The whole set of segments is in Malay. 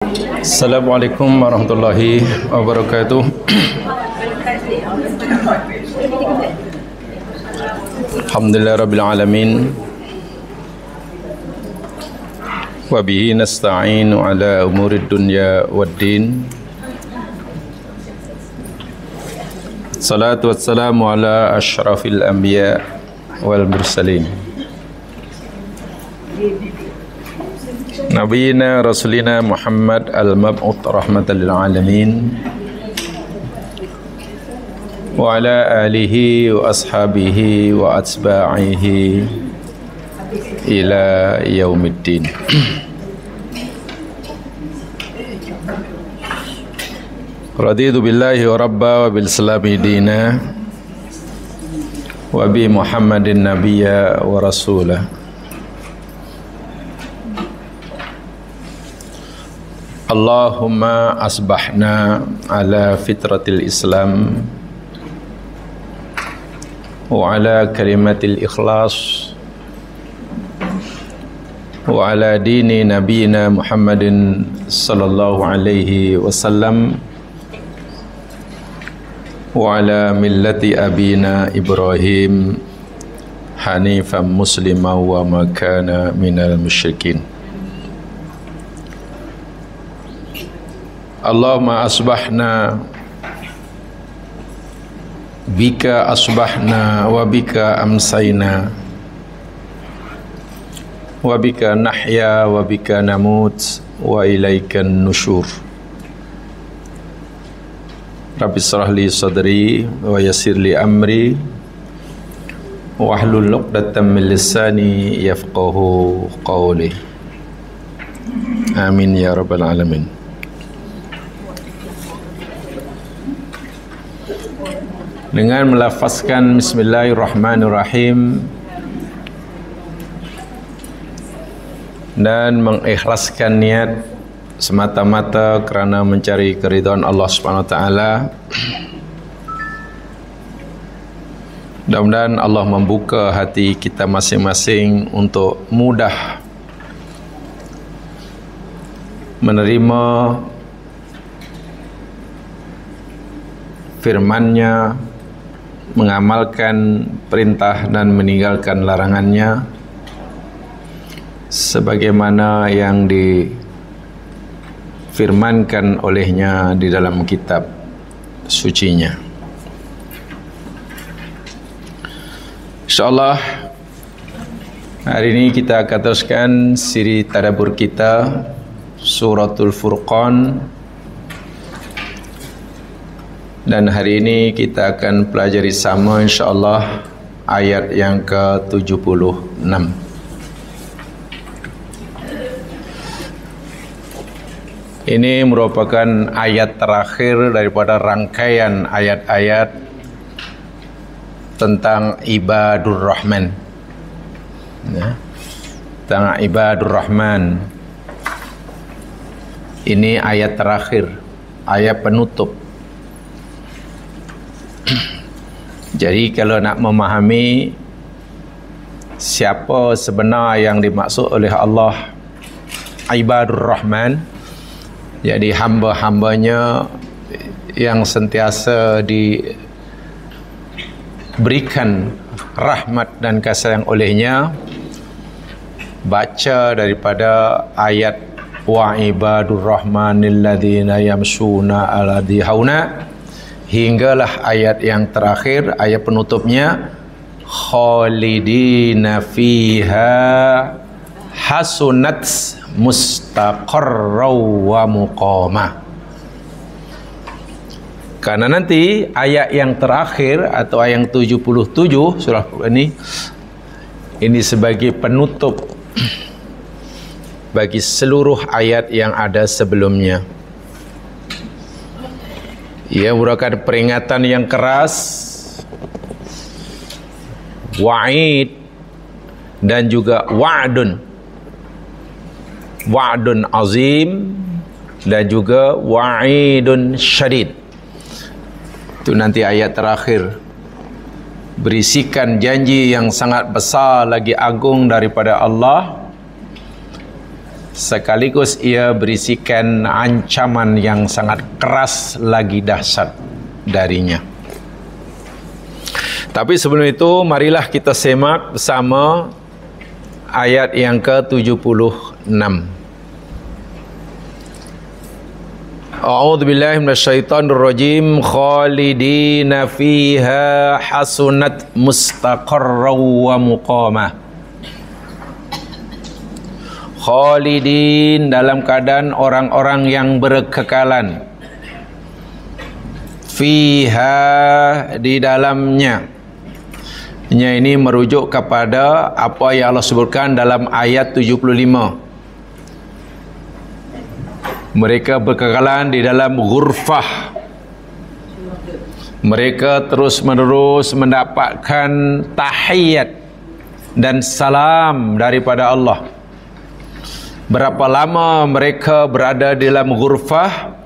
Assalamualaikum warahmatullahi wabarakatuh. Alhamdulillah rabbil alamin. Wa bihi nasta'inu ala umurid dunya waddin. Salatu wassalamu ala asyrafil anbiya wal mursalin. Nabiyina Rasulina Muhammad al-mab'ut rahmatan lil alamin wa ala alihi wa ashabihi wa atba'ihi ila yaumiddin. Raditu billahi wa rabba wa bil islami dina wa bi Muhammadin nabiyya wa rasulah. Allahumma asbahna ala fitratil Islam wa ala kalimatil ikhlas wa ala dini nabiyina Muhammadin sallallahu alaihi wasallam wa ala millati abina Ibrahim hanifan musliman wa ma kana minal musyrikin. Allahumma asbahna bika asbahna wa bika amsayna wa bika nahya wa bika namut wa ilaikan nusyur. Rabbi shrah li sadri wa yassir li amri wahlul 'uqdatam min lisani yafqahu qawli. Amin ya rabbal alamin. Dengan melafazkan bismillahirrahmanirrahim dan mengikhlaskan niat semata-mata kerana mencari keridhaan Allah Subhanahu wa taala. Mudah-mudahan Allah membuka hati kita masing-masing untuk mudah menerima firman-Nya, mengamalkan perintah dan meninggalkan larangannya sebagaimana yang difirmankan olehnya di dalam kitab sucinya. InsyaAllah hari ini kita akan teruskan siri tadabbur kita Suratul Furqan. Dan hari ini kita akan pelajari sama insyaAllah ayat yang ke-76. Ini merupakan ayat terakhir daripada rangkaian ayat-ayat tentang ibadur rahman. Ya, tentang ibadur rahman. Ini ayat terakhir, ayat penutup. Jadi kalau nak memahami siapa sebenar yang dimaksud oleh Allah ibadur rahman, jadi hamba-hambanya yang sentiasa diberikan rahmat dan kasih sayang olehnya, baca daripada ayat wa ibadur rahmanil ladzina yamshuna 'ala hauna hinggalah ayat yang terakhir, ayat penutupnya khalidina fiha hasunat mustaqarraw wa muqama. Karena nanti ayat yang terakhir atau ayat yang 77 surah ini sebagai penutup bagi seluruh ayat yang ada sebelumnya. Ia merupakan peringatan yang keras, wa'id dan juga wa'dun azim dan juga wa'idun syadid. Itu nanti ayat terakhir berisikan janji yang sangat besar lagi agung daripada Allah sekaligus ia berisikan ancaman yang sangat keras lagi dahsyat darinya. Tapi sebelum itu, marilah kita semak bersama ayat yang ke-76. A'udzu billahi minasyaitonir rajim. Khalidina fiha hasunat mustaqarran wa muqamah. Khalidin dalam keadaan orang-orang yang berkekalan. Fiha di dalamnya. Ini merujuk kepada apa yang Allah sebutkan dalam ayat 75. Mereka berkekalan di dalam ghurfah. Mereka terus-menerus mendapatkan tahiyat dan salam daripada Allah. Berapa lama mereka berada di dalam ghurfah?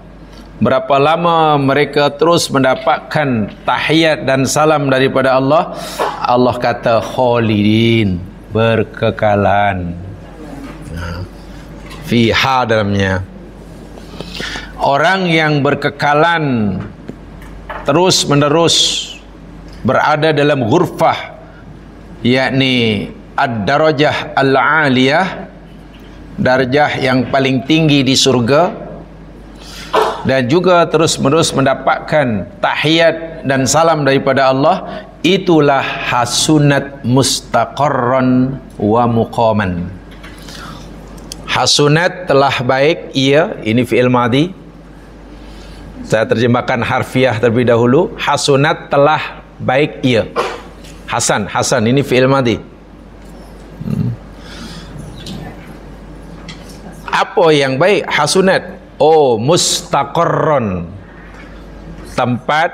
Berapa lama mereka terus mendapatkan tahiyat dan salam daripada Allah? Allah kata khalidin, berkekalan. Fiha dalamnya. Orang yang berkekalan terus menerus berada dalam ghurfah, yakni ad-darajah al-aliyah, darjah yang paling tinggi di surga, dan juga terus-menerus mendapatkan tahiyat dan salam daripada Allah, itulah hasunat mustaqarran wa muqaman. Hasunat telah baik ia, ini fi'il madhi. Saya terjemahkan harfiah terlebih dahulu. Hasunat telah baik ia. Hasan, hasan, ini fi'il madhi. Apa yang baik? Hasunat. Oh, mustaqarron, tempat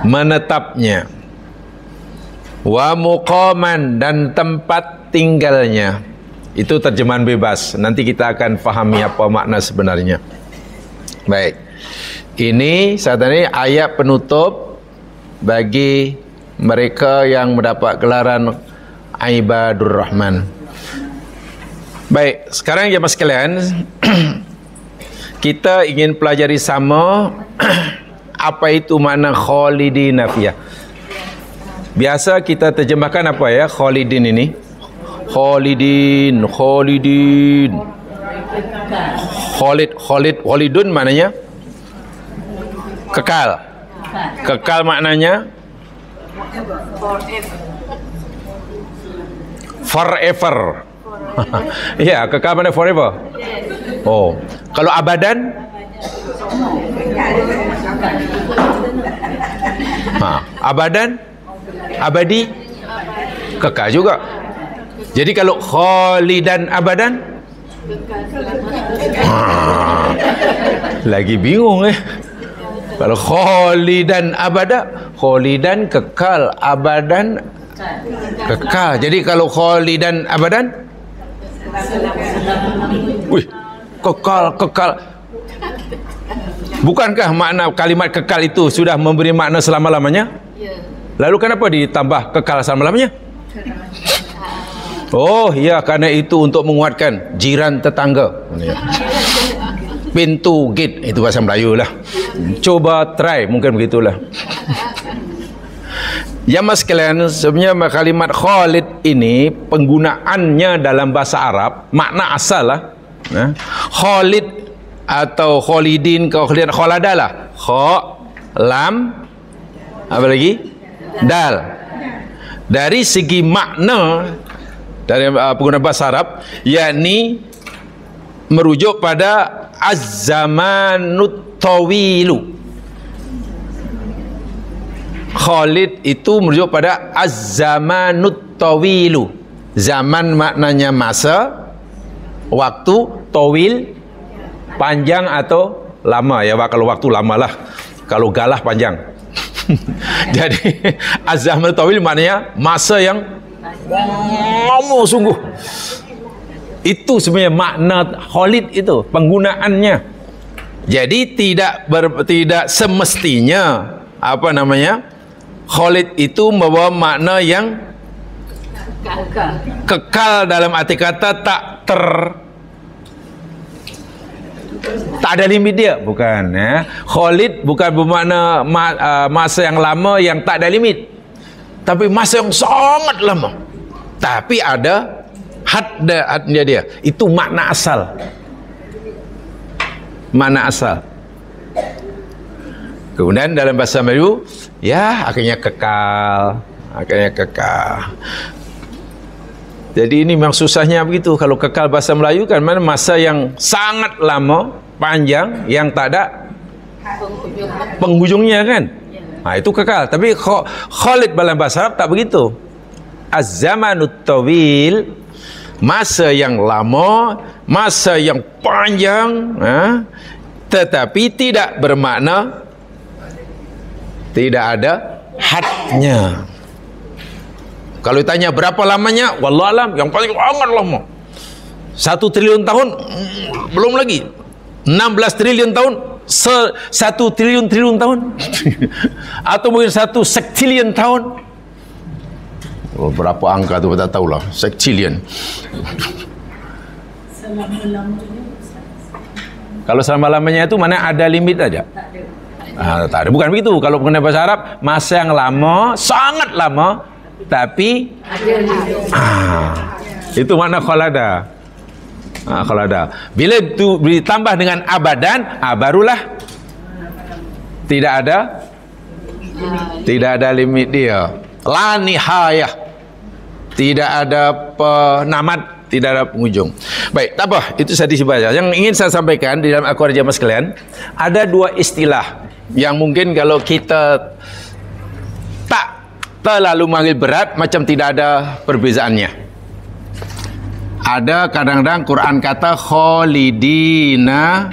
menetapnya. Wa muqaman, dan tempat tinggalnya. Itu terjemahan bebas. Nanti kita akan fahami apa makna sebenarnya. Baik. Ini saat ini ayat penutup bagi mereka yang mendapat gelaran Ibadur Rahman. Baik, sekarang jemaah sekalian, kita ingin pelajari sama apa itu makna khalidina fiha. Biasa kita terjemahkan apa ya khalidin ini? Khalidin, khalidin. Khalidun maknanya kekal. Kekal maknanya forever. Ya, kekal mana forever? Oh, kalau abadan? Abadan? Abadi? Kekal juga. Jadi kalau khalidan abadan? Lagi bingung Kalau khalidan abada, khalidan kekal, abadan kekal. Jadi kalau khalidan abadan? Wih, kekal. Bukankah makna kalimat kekal itu sudah memberi makna selama-lamanya? Lalu kenapa ditambah kekal selama-lamanya? Oh ya, karena itu untuk menguatkan jiran tetangga. Pintu gate, itu bahasa Melayu lah. Coba try, mungkin begitulah. Ya mas sekalian, sebenarnya kalimat Khalid ini penggunaannya dalam bahasa Arab, makna asal lah. Khalid atau Khalidin, Khalada lah. Kha, lam, apa lagi? Dal. Dari segi makna dari penggunaan bahasa Arab, yakni merujuk pada az-zamanut tawilu. Khalid itu merujuk pada az-zamanut tawilu. Zaman maknanya masa, waktu, tawil panjang atau lama ya. Kalau waktu lama lah, kalau galah panjang. Jadi az-zamanut tawil maknanya masa yang lama sungguh. Itu sebenarnya makna Khalid itu, penggunaannya. Jadi tidak semestinya Khalid itu membawa makna yang kekal dalam arti kata tak Tak ada limit dia, bukan ya. Khalid bukan bermakna masa yang lama yang tak ada limit, tapi masa yang sangat lama. Tapi ada hadnya dia. Itu makna asal. Makna asal. Kemudian dalam bahasa Melayu, ya akhirnya kekal. Akhirnya kekal. Jadi ini memang susahnya begitu. Kalau kekal bahasa Melayu kan mana masa yang sangat lama, panjang, yang tak ada penghujungnya kan. Nah, itu kekal. Tapi Khalid dalam bahasa Arab tak begitu. Az-zamanut tawil, masa yang lama, masa yang panjang, tetapi tidak bermakna tidak ada hadnya. Kalau ditanya berapa lamanya, wallahu alam, yang paling sangat lama 1 triliun tahun, belum lagi 16 triliun tahun, 1 triliun tahun atau mungkin 1 sektilion tahun. Berapa angka tu tak tahulah, sektilion. Kalau selama-lamanya itu mana ada limit aja? Tak ada. Bukan begitu. Kalau mengenai bahasa Arab, masa yang lama, sangat lama, tapi itu makna khalada. Khalada. Bila itu ditambah dengan abadan, barulah tidak ada limit dia. La nihayah. Tidak ada penamat, tidak ada penghujung. Baik, tak apa, itu saya dibaca. Yang ingin saya sampaikan di dalam Al-Quran jamaah sekalian, ada 2 istilah yang mungkin kalau kita tak terlalu mengambil berat, macam tidak ada perbezaannya. Ada kadang-kadang Quran kata khalidina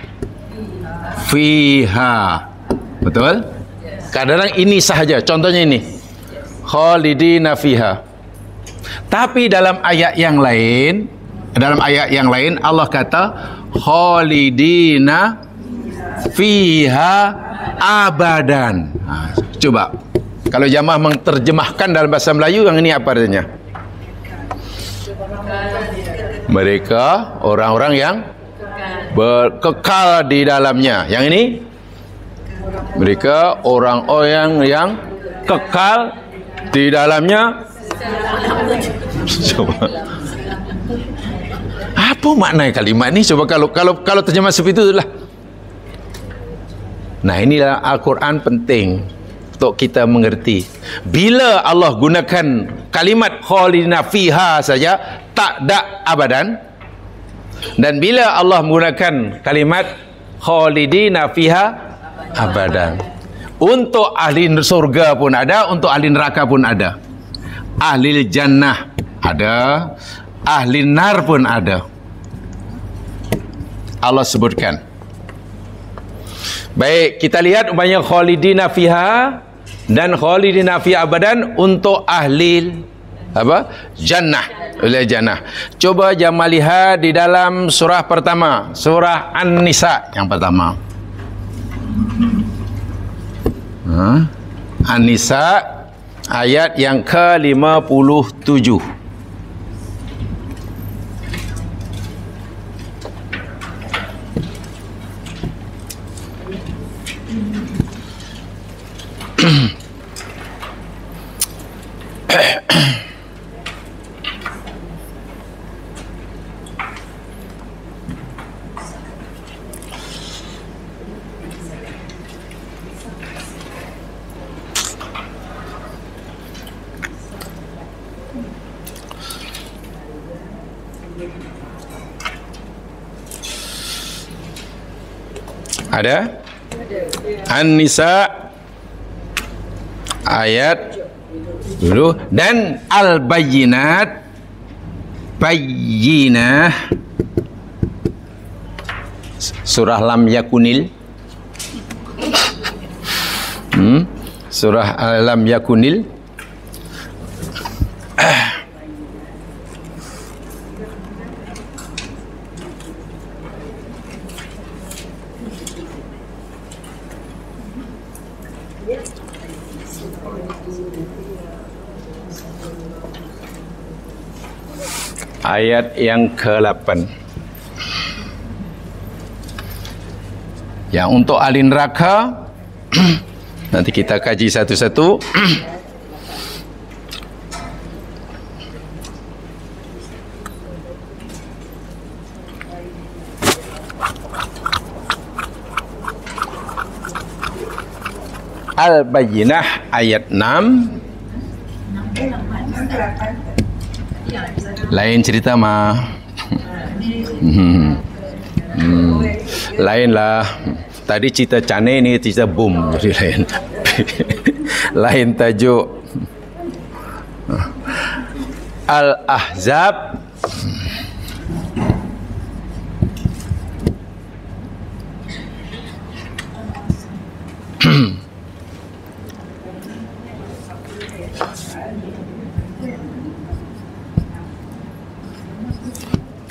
fiha, betul? Kadang-kadang ini sahaja, contohnya ini khalidina fiha. Tapi dalam ayat yang lain, Allah kata khalidina fiha abadan. Coba kalau jamaah menterjemahkan dalam bahasa Melayu, yang ini apa artinya? Mereka orang-orang yang berkekal di dalamnya. Yang ini mereka orang-orang yang kekal di dalamnya. Coba apa makna kalimat ini? Coba kalau terjemah seperti itu lah. Nah, inilah Al-Quran penting untuk kita mengerti. Bila Allah gunakan kalimat khalidina fiha saja, tak ada abadan. Dan bila Allah menggunakan kalimat khalidina fiha abadan, untuk ahli surga pun ada, untuk ahli neraka pun ada. Ahli jannah ada, ahli nar pun ada. Allah sebutkan. Baik, kita lihat umpamanya khalidina fiha dan khalidina fi abadan untuk ahli jannah, oleh jannah. Coba jamaah lihat di dalam surah pertama, surah An-Nisa yang pertama. An-Nisa ayat yang ke-57. Ada? An-Nisa ayat dulu, dan Al-Bayyinat, bayyinah, surah Lam Yakunil, surah Lam Yakunil. Ayat yang ke-8. Yang untuk ahli neraka nanti kita kaji satu-satu. Al-Bayyinah ayat 6. Lain cerita mah. Lain lah. Tadi cerita Cane, ni cerita boom. Jadi lain. Lain tajuk. Al-Ahzab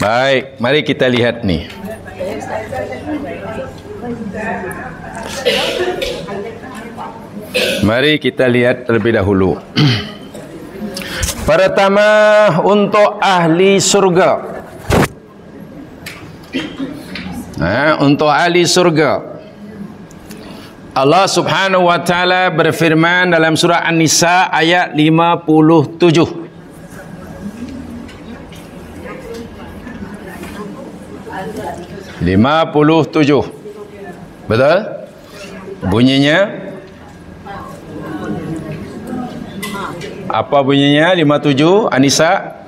Baik, mari kita lihat ni. Mari kita lihat terlebih dahulu. Pertama, untuk ahli surga. Untuk ahli surga, Allah Subhanahu wa taala berfirman dalam surah An-Nisa ayat 57. Betul? Bunyinya apa bunyinya? 57 An-Nisa.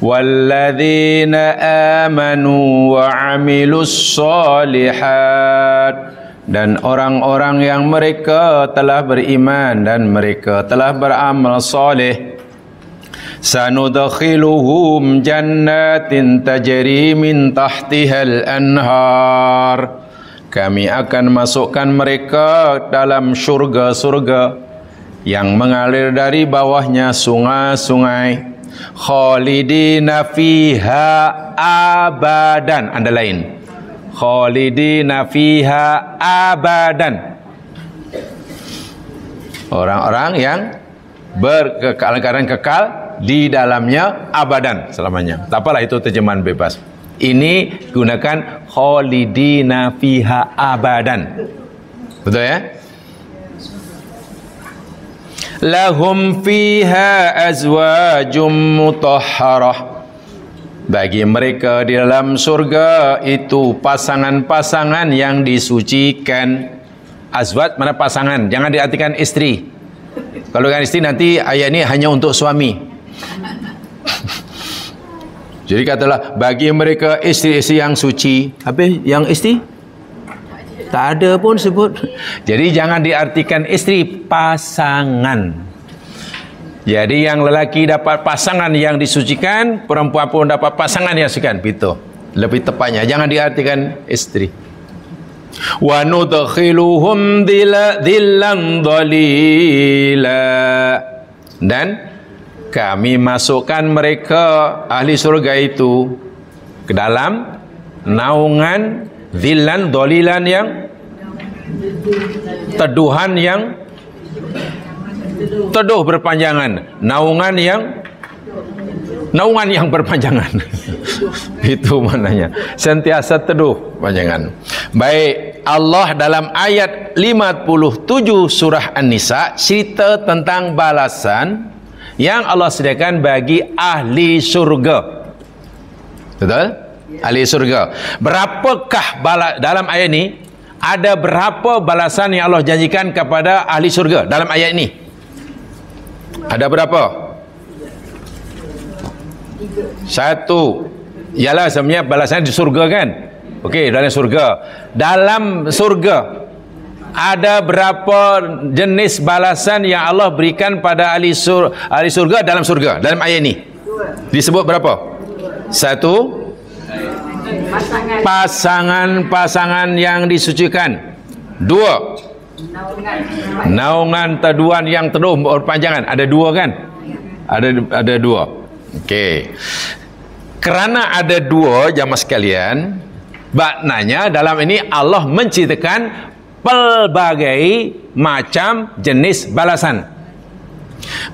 Walladzina amanu wa 'amilus shalihat, dan orang-orang yang mereka telah beriman dan mereka telah beramal soleh, sanudkhiluhum jannatin tajri min tahtihal anhar, kami akan masukkan mereka dalam syurga-syurga yang mengalir dari bawahnya sungai-sungai, khalidina fiha abadan. Anda lain, khalidina fiha abadan, orang-orang yang berkekal di dalamnya abadan, selamanya. Tak apalah, itu terjemahan bebas. Ini gunakan khalidina fiha abadan. Betul ya? Lahum fiha azwajum mutahharah, bagi mereka di dalam surga itu pasangan-pasangan yang disucikan. Azwaj mana pasangan, jangan diartikan istri. Kalau dengan istri nanti ayat ini hanya untuk suami. Jadi katalah bagi mereka istri-istri yang suci. Habis yang istri? Tak ada pun sebut. Jadi jangan diartikan istri, pasangan. Jadi yang lelaki dapat pasangan yang disucikan, perempuan pun dapat pasangan yang disucikan. Betul. Lebih tepatnya jangan diartikan istri. Wa nudkhiluhum dhillan dhalila, dan kami masukkan mereka ahli surga itu ke dalam naungan dhillan dhalilan, yang teduhan yang teduh berpanjangan, naungan yang berpanjangan. Itu maknanya, sentiasa teduh panjangan. Baik, Allah dalam ayat 57 surah An-Nisa cerita tentang balasan yang Allah sediakan bagi ahli surga. Betul? Ahli surga. Berapakah dalam ayat ini ada berapa balasan yang Allah janjikan kepada ahli surga dalam ayat ini? Ada berapa? 1. Ialah sebenarnya balasan di surga kan? Okey, dalam surga. Dalam surga ada berapa jenis balasan yang Allah berikan pada ahli surga dalam surga dalam ayat ini? Disebut berapa? 1, pasangan yang disucikan. 2, naungan teduhan yang teduh berpanjangan. Ada 2 kan? Ada 2. Okey. Kerana ada 2 jamaah sekalian, maknanya dalam ini Allah menceritakan pelbagai macam jenis balasan.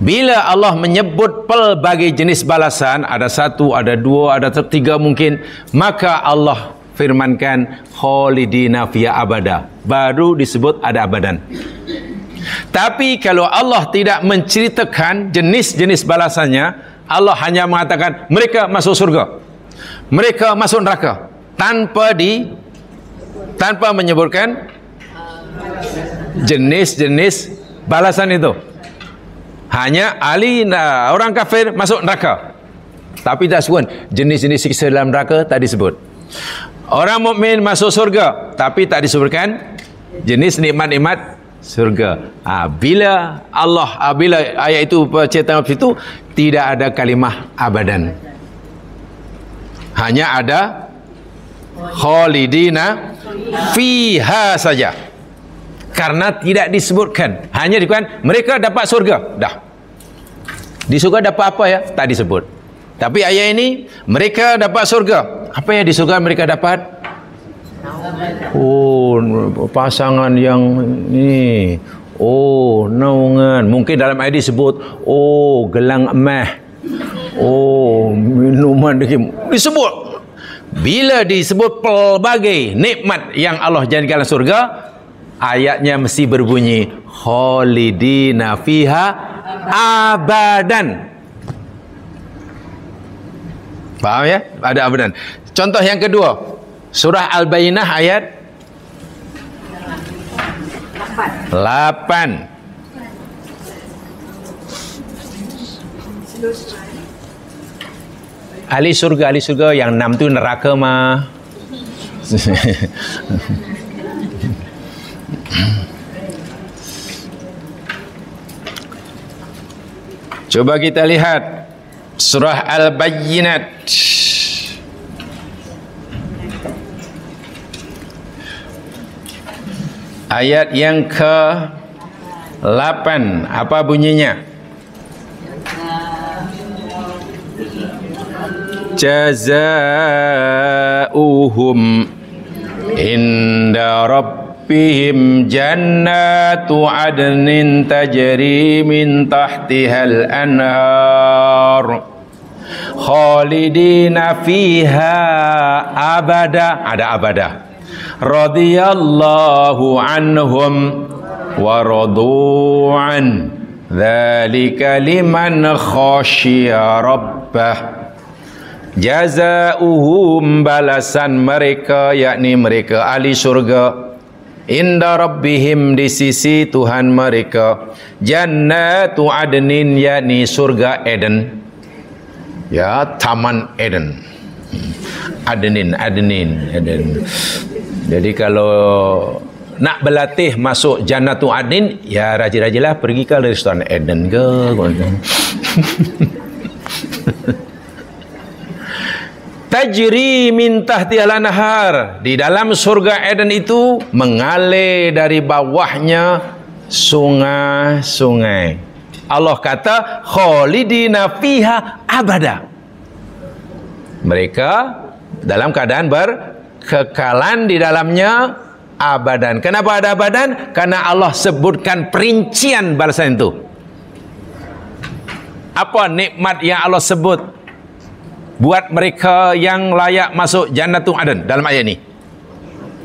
Bila Allah menyebut pelbagai jenis balasan, ada satu, ada dua, ada tiga mungkin, maka Allah firmankan khalidina fiha abada, baru disebut ada abadan. Tapi kalau Allah tidak menceritakan jenis-jenis balasannya, Allah hanya mengatakan mereka masuk surga, mereka masuk neraka, tanpa menyebutkan jenis-jenis balasan itu. Hanya orang kafir masuk neraka, tapi tak sebut jenis-jenis siksa dalam neraka, tak disebut. Orang mukmin masuk surga, tapi tak disebutkan jenis nikmat-nikmat surga. Bila ayat itu cerita itu, tidak ada kalimah abadan, hanya ada khalidina fiha saja, karena tidak disebutkan, hanya disebutkan mereka dapat surga. Dah, di surga dapat apa ya, tak disebut. Tapi ayat ini mereka dapat surga. Apa yang di surga mereka dapat? Oh, pasangan yang ni. Oh, naungan. Mungkin dalam ayat disebut, oh, gelang emas. Oh, minuman disebut. Bila disebut pelbagai nikmat yang Allah jadikan dalam surga, ayatnya mesti berbunyi khalidina fiha abadan. Faham ya? Ada abadan. Contoh yang kedua, surah Al-Bayyinah ayat 8. Ahli surga yang 6 tu neraka mah. Coba kita lihat surah Al-Bayyinat ayat yang ke-8. Apa bunyinya? Jazaa'uhum inda rabbihim jannatu adnin tajri min tahtihal anhar khalidina fiha abada. Ada abada. Radiyallahu anhum wa radu'an dzalika liman khasyiya rabbah. Jazaa'uhum, balasan mereka, yakni mereka ahli surga, inda rabbihim, di sisi Tuhan mereka, jannatu adnin, yakni surga Eden, ya, taman Eden. Adnin. Jadi kalau nak berlatih masuk Jannatu Adnin, ya rajin-rajinlah pergi ke restoran Eden ke. Tajri min tahtihal anhar, di dalam surga Eden itu mengalir dari bawahnya sungai-sungai. Allah kata khalidina fiha abada. Mereka dalam keadaan berkekalan di dalamnya abadan. Kenapa ada abadan? Karena Allah sebutkan perincian balasan itu. Apa nikmat yang Allah sebut buat mereka yang layak masuk Jannatul Adn dalam ayat ini?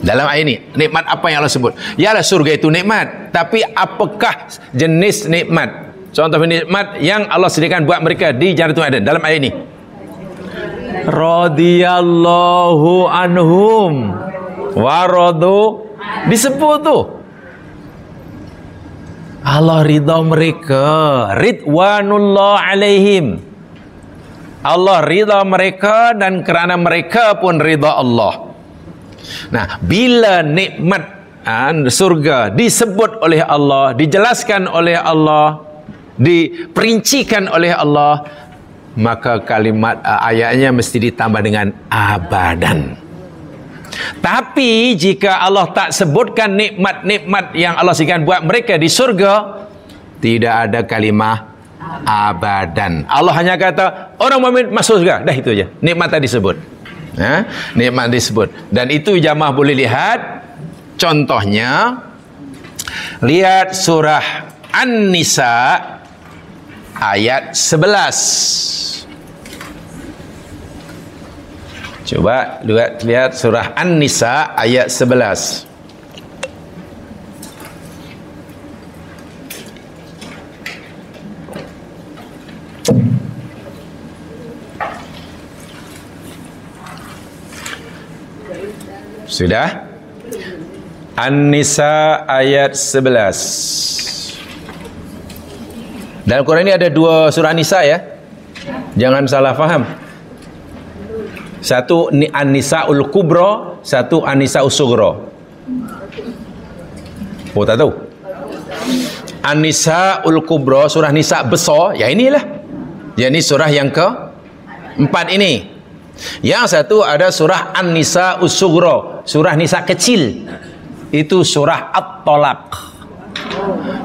Dalam ayat ini, nikmat apa yang Allah sebut? Yalah, surga itu nikmat, tapi apakah jenis nikmat? Contoh nikmat yang Allah sediakan buat mereka di Jannatul Adn dalam ayat ini. Radiyallahu anhum wa radu, disebut tu Allah ridha mereka, ridwanullah alaihim. Allah ridha mereka dan kerana mereka pun ridha Allah. Nah, bila nikmat surga disebut oleh Allah, dijelaskan oleh Allah, diperincikan oleh Allah, maka kalimat ayatnya mesti ditambah dengan abadan. Tapi jika Allah tak sebutkan nikmat-nikmat yang Allah sediakan buat mereka di surga, tidak ada kalimah abadan. Allah hanya kata orang mukmin masuk surga, dah itu aja. Nikmat tadi disebut. Nikmat disebut. Dan itu jamaah boleh lihat contohnya. Lihat surah An-Nisa ayat 11. Coba lihat surah An-Nisa ayat 11. Sudah? An-Nisa ayat 11. Dalam Quran ini ada dua surah Nisa ya. Jangan salah faham. Satu An-Nisa'ul Kubra, satu An-Nisa'us Sughra. Oh, tak tahu. An-Nisa'ul Kubra, surah Nisa besar, ya inilah. Ya, ini surah yang ke-4 ini. Yang satu ada surah An-Nisa'us Sughra, surah Nisa kecil. Itu surah At-Talaq.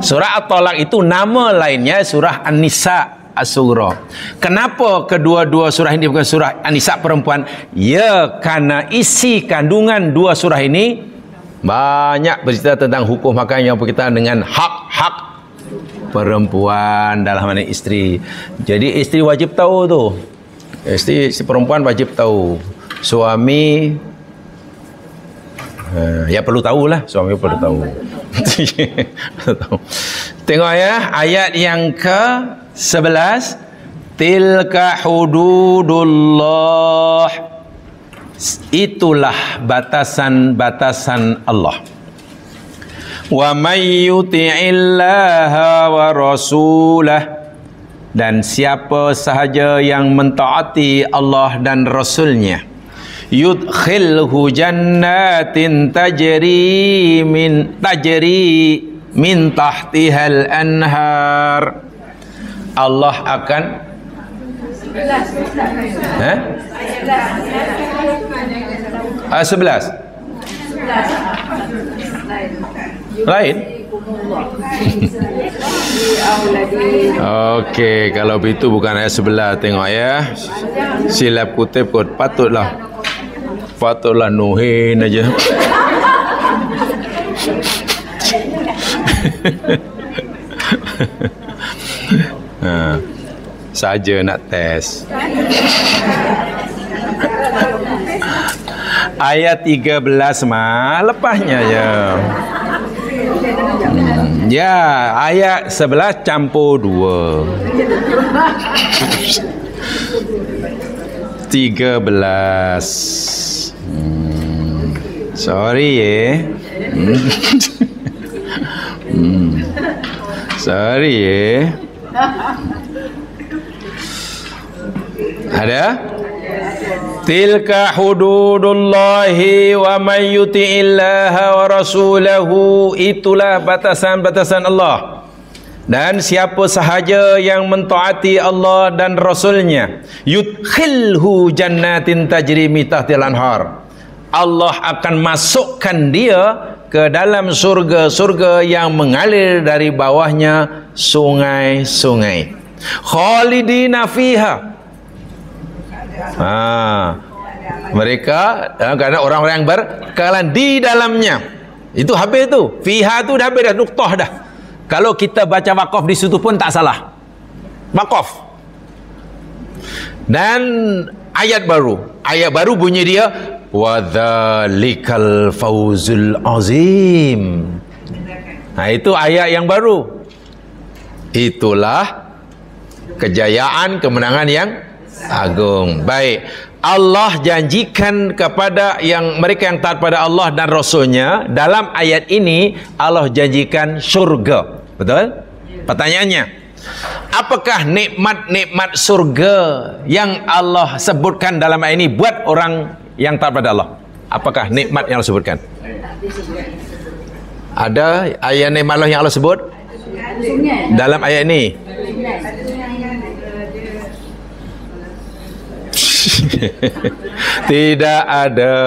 Surah At-Talaq itu nama lainnya surah An-Nisa As-Sughra. Kenapa kedua-dua surah ini bukan surah An-Nisa perempuan? Ya, karena isi kandungan dua surah ini banyak bercerita tentang hukum hakam yang berkaitan dengan hak-hak perempuan dalam hal isteri. Jadi isteri wajib tahu tu. Isteri si perempuan wajib tahu. Suami ya perlu tahulah, suami perlu tahu. Tengok ya, ayat yang ke-11. Tilka hududullah. Itulah batasan-batasan Allah. Wa may yuti'illaha wa rasulah. Dan siapa sahaja yang mentaati Allah dan Rasulnya, yudkhilhu jannatin tajri min tahtihal anhar. Allah akan 11 lain. Okey, kalau begitu bukan ayat 11. Tengok ya, silap kutip kot. Patutlah nuhin aja. Saja nak tes. Ayat 13 mah lepasnya je. Ya, ayat 11 campur 2. 13. Sorry ya. Sorry ya. Ada? Tilka hududullahi wa may yuti'illaha wa rasulahu. Itulah batasan-batasan Allah. Dan siapa sahaja yang mentaati Allah dan Rasulnya, yudkhilhu jannatin tajri min tahtihal anhar. Allah akan masukkan dia ke dalam surga-surga yang mengalir dari bawahnya sungai-sungai. Khalidina fiha. Mereka kerana orang-orang yang berkekalan di dalamnya. Itu habis tu. Fiha tu dah habis dah, nuktah dah. Kalau kita baca waqaf di situ pun tak salah. Waqaf. Dan ayat baru. Ayat baru bunyi dia wa dzalikal fauzul azim. Itu ayat yang baru. Itulah kejayaan, kemenangan yang agung. Baik, Allah janjikan kepada mereka yang taat pada Allah dan Rasulnya. Dalam ayat ini Allah janjikan syurga. Betul? Pertanyaannya, apakah nikmat-nikmat surga yang Allah sebutkan dalam ayat ini buat orang yang taat pada Allah? Apakah nikmat yang Allah sebutkan? Ada ayat nikmat Allah yang Allah sebut dalam ayat ini? Tidak ada.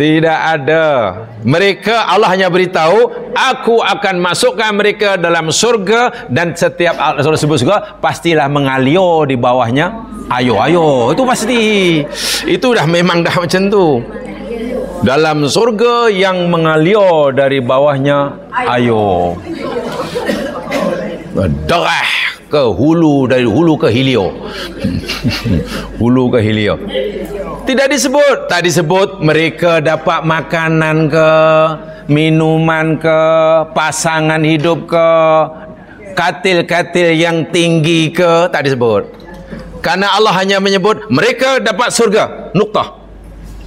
Tidak ada. Mereka, Allah hanya beritahu, aku akan masukkan mereka dalam surga, dan setiap Allah sebut surga pastilah mengalir di bawahnya ayo. Itu pasti. Itu dah memang dah macam tu. Dalam surga yang mengalir dari bawahnya ayo. Derah ke hulu, dari hulu ke hilir. Hulu ke hilir. Tidak disebut. Tak disebut mereka dapat makanan ke, minuman ke, pasangan hidup ke, katil-katil yang tinggi ke. Tak disebut. Karena Allah hanya menyebut mereka dapat surga. Nuktah.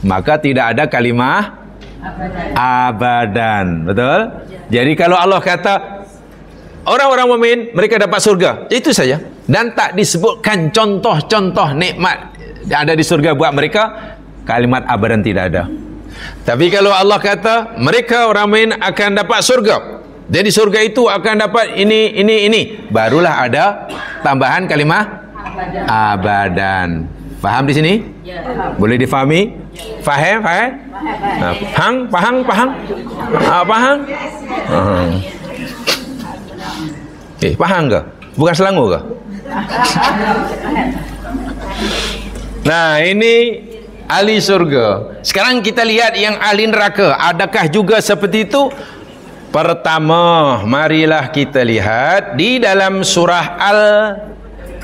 Maka tidak ada kalimah abadan. Betul? Jadi kalau Allah kata orang-orang mukmin mereka dapat surga, itu saja. Dan tak disebutkan contoh-contoh nikmat yang ada di surga buat mereka, kalimat abadan tidak ada. Tapi kalau Allah kata mereka orang mukmin akan dapat surga, jadi surga itu akan dapat ini, barulah ada tambahan kalimah abadan. Faham di sini? Boleh difahami? Faham? Faham? Faham? Faham? Faham ke? Bukan Selangor ke? Nah, ini ahli surga. Sekarang kita lihat yang ahli neraka. Adakah juga seperti itu? Pertama, marilah kita lihat di dalam surah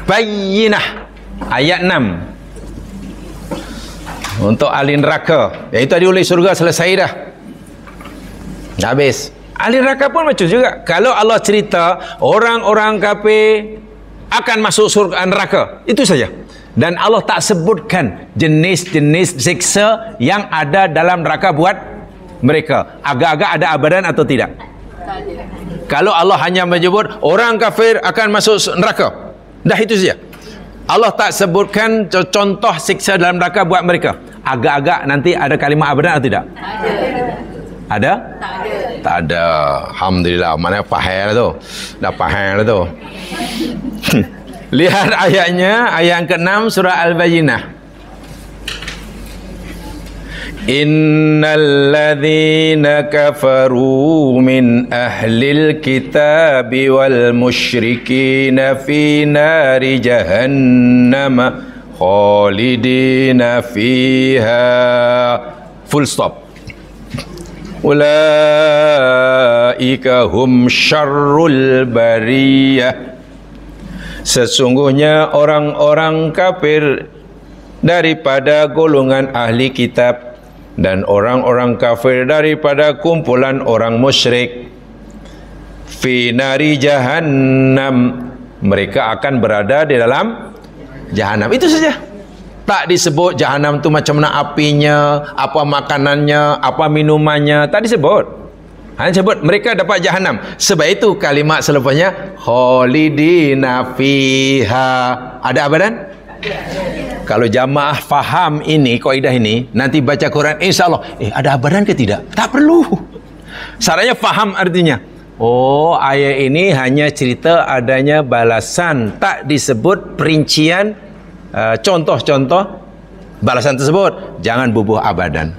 Al-Bayyinah ayat 6. Untuk ahli neraka, iaitu tadi oleh surga selesai dah. Habis. Ahli neraka pun macam juga. Kalau Allah cerita orang-orang kafir akan masuk surga neraka, itu saja. Dan Allah tak sebutkan jenis-jenis siksa yang ada dalam neraka buat mereka. Agak-agak ada abadan atau tidak? Kalau Allah hanya menyebut orang kafir akan masuk neraka, dah itu saja. Allah tak sebutkan contoh siksa dalam neraka buat mereka. Agak-agak nanti ada kalimah abadan atau tidak? Ada? Tak ada. Alhamdulillah. Mana faham tu? Dah faham tu. Lihat ayatnya, ayat ke-6 surah Al-Bayyinah. Innal ladzina kafaru min ahlil kitabi wal musyrikina fi nari jahannam khalidina fiha. Full stop. Ulaika hum syarrul bariyah. Sesungguhnya orang-orang kafir daripada golongan ahli kitab dan orang-orang kafir daripada kumpulan orang musyrik, fi nari jahannam, mereka akan berada di dalam jahanam. Itu saja. Tak disebut jahanam tu macam mana apinya, apa makanannya, apa minumannya, tak disebut. Hanya sebut mereka dapat jahanam. Sebab itu kalimat selepasnya khalidina fiha. Ada abadan? Kalau jamaah faham ini, kaidah ini, nanti baca Quran insya-Allah, ada abadan ke tidak? Tak perlu. Syaratnya faham artinya. Oh, ayat ini hanya cerita adanya balasan, tak disebut perincian contoh-contoh balasan tersebut. Jangan bubuh abadan.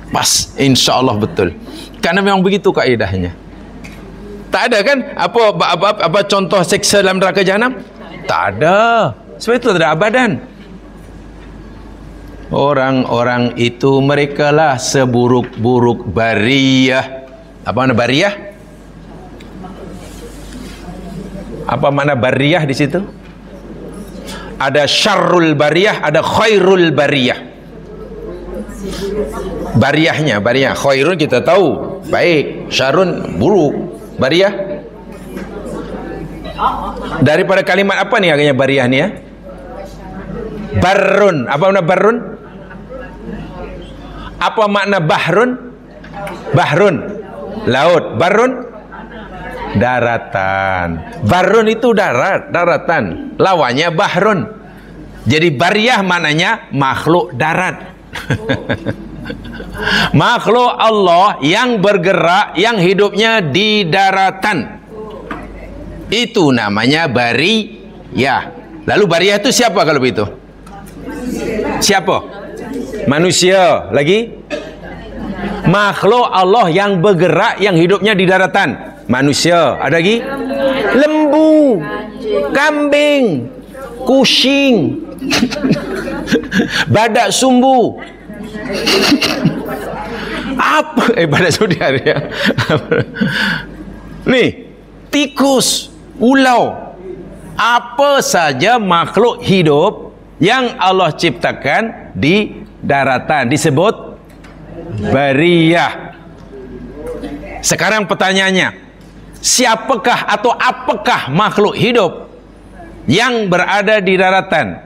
Pas, insya-Allah betul. Karena memang begitu kaidahnya. Tak ada kan apa contoh siksa dalam neraka jahanam? Tak ada. Sebab itu tak ada abadan. Orang-orang itu merekalah seburuk-buruk bariyah. Apa makna bariyah? Apa makna bariyah di situ? Ada syarrul bariyah, ada khairul bariyah. Bariyahnya, bariyah. Khairun kita tahu baik, syarrun buruk. Bariyah daripada kalimat apa nih agaknya bariyah ni ya? Barrun. Apa makna barrun? Apa makna bahrun? Bahrun laut, barrun daratan. Barrun itu darat, daratan. Lawannya bahrun. Jadi bariyah maknanya makhluk darat. Makhluk Allah yang bergerak, yang hidupnya di daratan, itu namanya bariyah. Lalu bariyah itu siapa kalau begitu? Siapa? Manusia. Lagi? Makhluk Allah yang bergerak, yang hidupnya di daratan. Manusia. Ada lagi? Lembu, kambing, kucing, badak sumbu. Apa badak sumbu dia? Nih, tikus, ulau, apa saja makhluk hidup yang Allah ciptakan di daratan disebut bariyah. Sekarang pertanyaannya, siapakah atau apakah makhluk hidup yang berada di daratan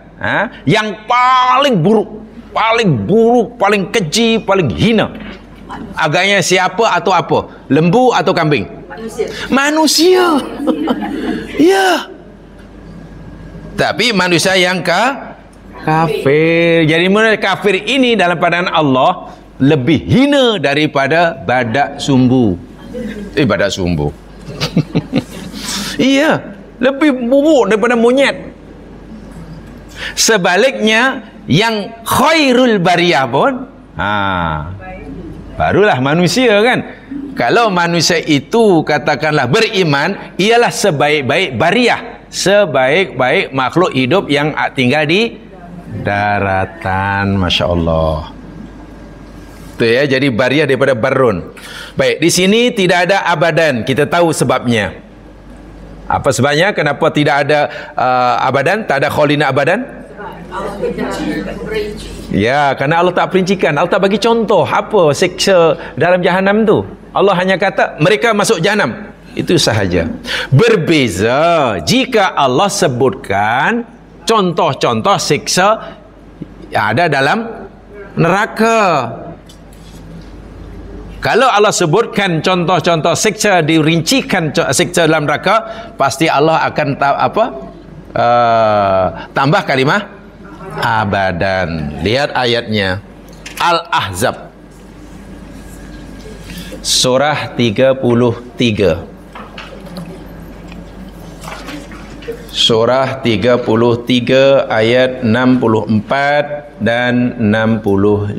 yang paling buruk, paling keji, paling hina? Agaknya siapa atau apa? Lembu atau kambing? Manusia. Ya. Tapi manusia yang kafir. Jadi kafir ini dalam pandangan Allah lebih hina daripada badak sumbu. Badak sumbu. Iya, lebih buruk daripada monyet. Sebaliknya yang khairul bariyah pun barulah manusia kan. Kalau manusia itu katakanlah beriman, ialah sebaik-baik bariyah, sebaik-baik makhluk hidup yang tinggal di daratan. Masya Allah. Itu ya, jadi bariyah daripada barun. Baik, di sini tidak ada abadan. Kita tahu sebabnya. Apa sebabnya? Kenapa tidak ada abadan? Tak ada kholina abadan? Ya, kerana Allah tak perincikan. Allah tak bagi contoh apa siksa dalam jahanam tu. Allah hanya kata mereka masuk jahanam. Itu sahaja. Berbeza jika Allah sebutkan contoh-contoh siksa yang ada dalam neraka. Kalau Allah sebutkan contoh-contoh siksa, dirincikan siksa dalam neraka, pasti Allah akan tambah kalimah abadan. Lihat ayatnya, Al-Ahzab surah 33. Surah 33 ayat 64 dan 65.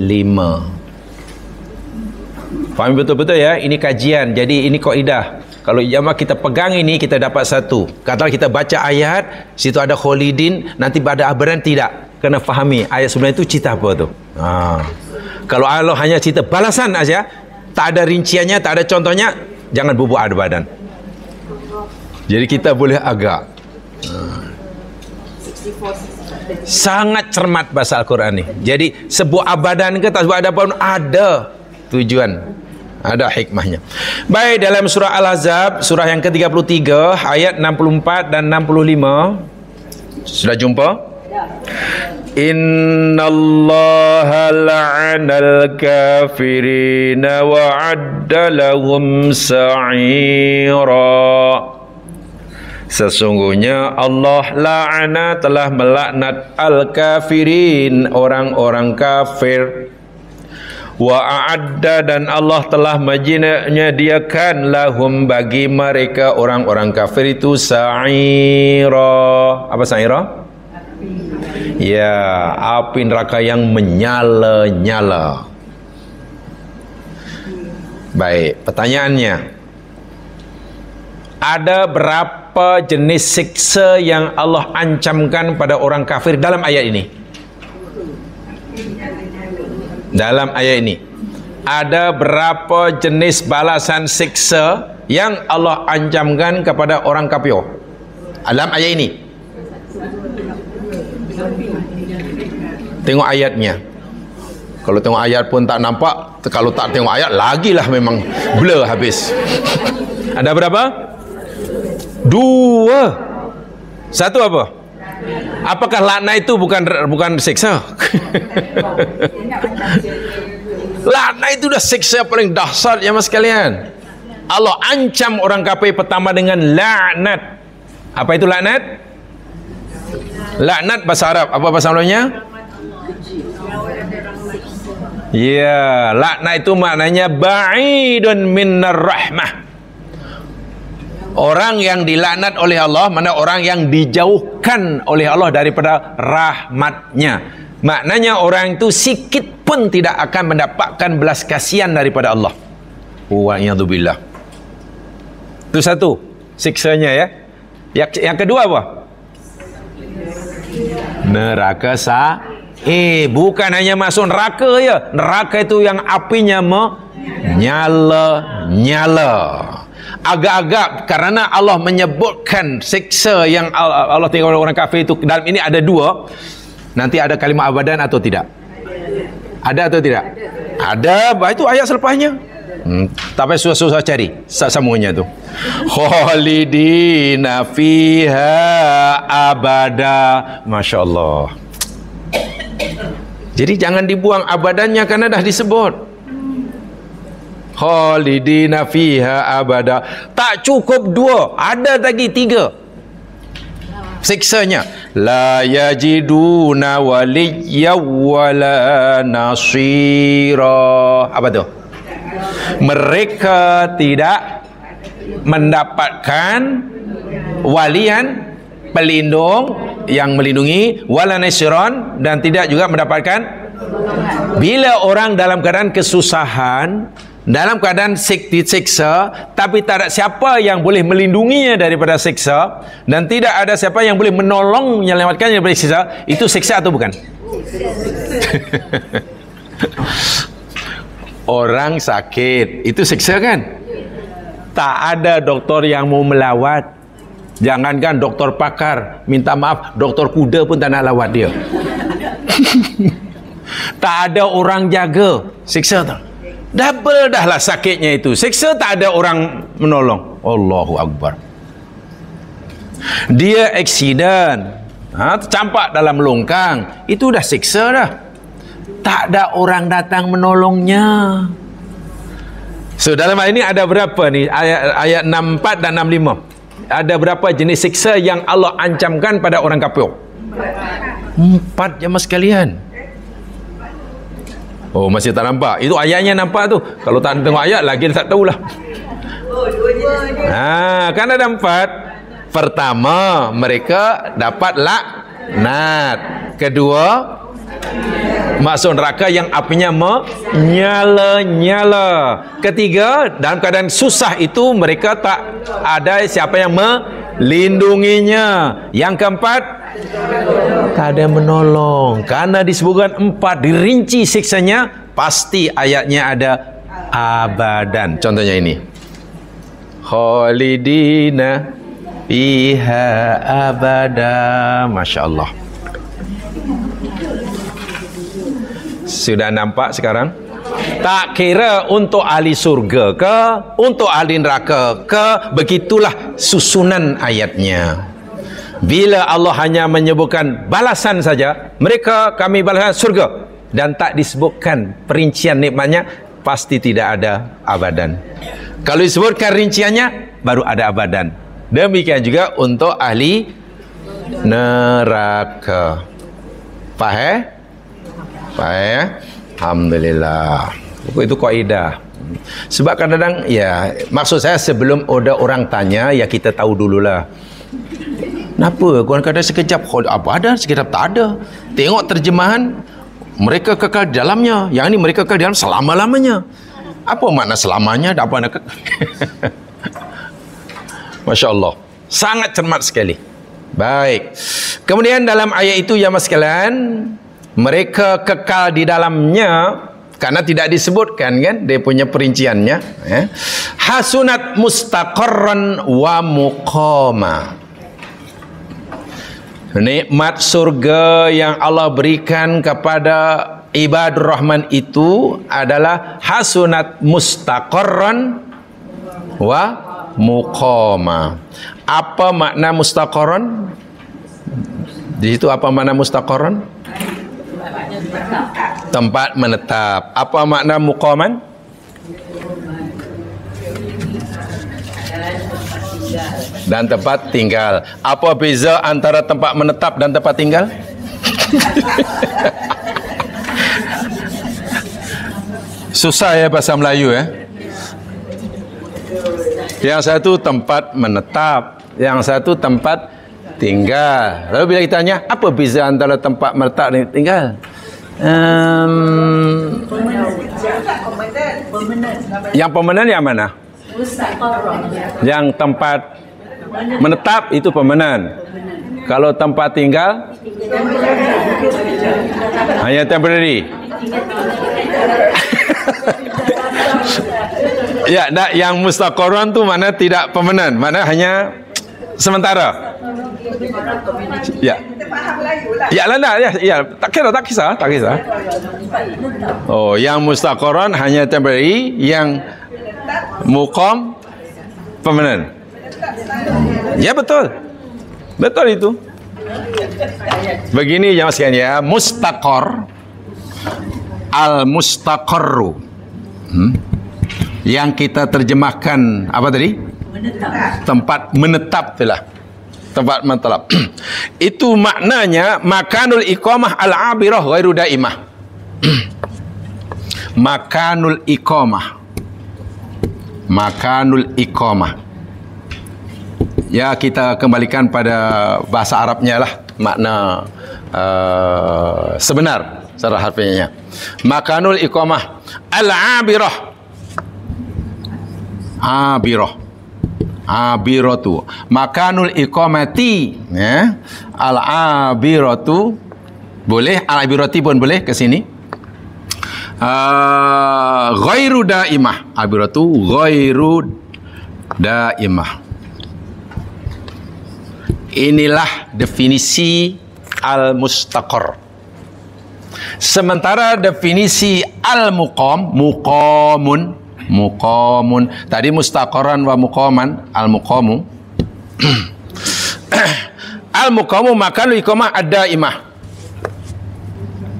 Faham betul-betul ya? Ini kajian. Jadi ini kaidah. Kalau jamaah kita pegang ini, kita dapat satu. Katalah kita baca ayat, situ ada kholidin, nanti pada abadan, tidak. Kena fahami ayat sebenarnya itu cerita apa tu. Kalau Allah hanya cerita balasan aja, tak ada rinciannya, tak ada contohnya, jangan bubuh abadan. Jadi kita boleh agak sangat cermat bahasa Al-Quran ni. Jadi sebuah abadan ke tak sebuah abadan, ada tujuan, ada hikmahnya. Baik, dalam surah Al-Ahzab surah yang ke-33 ayat 64 dan 65 sudah jumpa? Innallaha la'anal kafirina wa'adda lahum sa'ira. Sesungguhnya Allah la'ana, telah melaknat al-kafirin, orang-orang kafir. Wa a'adda, dan Allah telah menyediakan lahum, bagi mereka orang-orang kafir itu, sa'ira. Apa sa'ira? Ya, api neraka yang menyala-nyala. Baik, pertanyaannya, ada berapa jenis siksa yang Allah ancamkan pada orang kafir dalam ayat ini? Dalam ayat ini ada berapa jenis balasan siksa yang Allah ancamkan kepada orang kafir dalam ayat ini? Tengok ayatnya. Kalau tengok ayat pun tak nampak, kalau tak tengok ayat lagilah memang blur habis. Ada berapa? 2. Satu apa? Apakah laknat itu bukan siksa? Laknat itu dah siksa paling dahsyat ya mas sekalian. Allah ancam orang kafir pertama dengan laknat. Apa itu laknat? Laknat bahasa Arab. Apa bahasa Arabnya? Ya, laknat itu maknanya ba'idun minar rahmah. Orang yang dilaknat oleh Allah, mana orang yang dijauhkan oleh Allah daripada rahmatnya. Maknanya orang itu sikit pun tidak akan mendapatkan belas kasihan daripada Allah. Wa'iyadzubillah. Itu satu siksanya ya. Yang kedua apa? Neraka bukan hanya masuk neraka ya. Neraka itu yang apinya menyala-nyala. Agak-agak karena Allah menyebutkan siksa yang Allah tinggal orang kafir itu, dalam ini ada dua. Nanti ada kalimat abadan atau tidak? Ada atau tidak? Ada. Itu ayat selepasnya. Tapi susah-susah cari semuanya tu. Khalidina fiha abada. Masya Allah. Jadi jangan dibuang abadannya karena dah disebut. Khalidina fiha abada. Tak cukup dua, ada lagi tiga siksanya. La yajiduna waliyya wala nasira. Apa tu? Mereka tidak mendapatkan walian, pelindung yang melindungi, wala nasiran, dan tidak juga mendapatkan. Bila orang dalam keadaan kesusahan, dalam keadaan disiksa, tapi tak ada siapa yang boleh melindunginya daripada siksa, dan tidak ada siapa yang boleh menolongnya, menyelamatkannya daripada siksa, itu siksa atau bukan? Orang sakit itu siksa kan? Tak ada doktor yang mau melawat. Jangankan doktor pakar, minta maaf, doktor kuda pun tak nak lawat dia. Tak ada orang jaga, siksa tak? Double dah lah sakitnya itu. Siksa, tak ada orang menolong. Allahu Akbar. Dia aksiden, tercampak dalam longkang, itu dah siksa dah. Tak ada orang datang menolongnya. So dalam hal ini ada berapa ni? Ayat 64 dan 65. Ada berapa jenis siksa yang Allah ancamkan pada orang kafir? 4 jemaah sekalian. Oh, masih tak nampak. Itu ayatnya nampak tu. Kalau tak tengok ayat lagi tak tahulah. Kan ada 4. Pertama, mereka dapat laknat. Kedua, masuk neraka yang apinya menyala-nyala. Ketiga, dalam keadaan susah itu mereka tak ada siapa yang melindunginya. Yang keempat, tak ada menolong. Karena disebutkan 4, dirinci siksanya, pasti ayatnya ada abadan. Contohnya ini, khalidina fiha abada. Masya Allah. Sudah nampak sekarang? Tak kira untuk ahli surga ke, untuk ahli neraka ke, begitulah susunan ayatnya. Bila Allah hanya menyebutkan balasan saja, mereka kami balasan surga, dan tak disebutkan perincian nikmatnya, pasti tidak ada abadan. Kalau disebutkan rinciannya, baru ada abadan. Demikian juga untuk ahli neraka. Faham? Faham? Alhamdulillah. Itu kaidah. Sebab kadang-kadang, ya, maksud saya sebelum ada orang tanya, ya kita tahu dululah. Kenapa? Kadang-kadang sekejap apa ada, sekejap tak ada. Tengok terjemahan, mereka kekal di dalamnya. Yang ini mereka kekal di dalam selama-lamanya. Apa makna selamanya? Apa nak? Masya Allah. Sangat cermat sekali. Baik. Kemudian dalam ayat itu, ya mas sekalian, mereka kekal di dalamnya karena tidak disebutkan kan dia punya perinciannya, hasunat mustaqarran wa muqama. Nikmat surga yang Allah berikan kepada ibadur rahman itu adalah hasunat mustaqarran wa muqama. Apa makna mustaqarran? Di situ apa makna mustaqarran? Tempat menetap. Apa makna muqaman? Dan tempat tinggal. Apa beza antara tempat menetap dan tempat tinggal? Susah ya bahasa Melayu ya. Yang satu tempat menetap, yang satu tempat tinggal. Lalu bila kita tanya, apa beza antara tempat menetap dan tinggal? Yang permanen yang mana? Yang tempat menetap itu permanen. Kalau tempat tinggal hanya temporary. Ya, yang mustaqarran tu mana tidak permanen, mana hanya sementara. Ya. Ya lah, ya, tak kisah. Oh, yang mustaqarran hanya temporary, yang muqam permanen. Ya, betul. Betul itu. Begini jemaah sekalian ya, mustaqar, al-mustaqarru. Yang kita terjemahkan apa tadi? Menetap. Tempat menetap itulah. Tempat menetap. Itu maknanya makanul iqamah al-abirah ghairu daimah. Makanul iqamah. Makanul iqamah. Ya, kita kembalikan pada bahasa Arabnya lah makna sebenar secara harfiahnya. Makanul iqamah al-abirah. Abiratu makanul iqamati, ya. Al-abiratu boleh, al-abirati pun boleh ke sini. Ghairu daimah, abiratu ghairu daimah. Inilah definisi al-mustaqar. Sementara definisi al-muqam, muqamun. Tadi mustaqaran wa muqaman, al-muqamu. Al-muqamu makanul iqamah ad-daimah.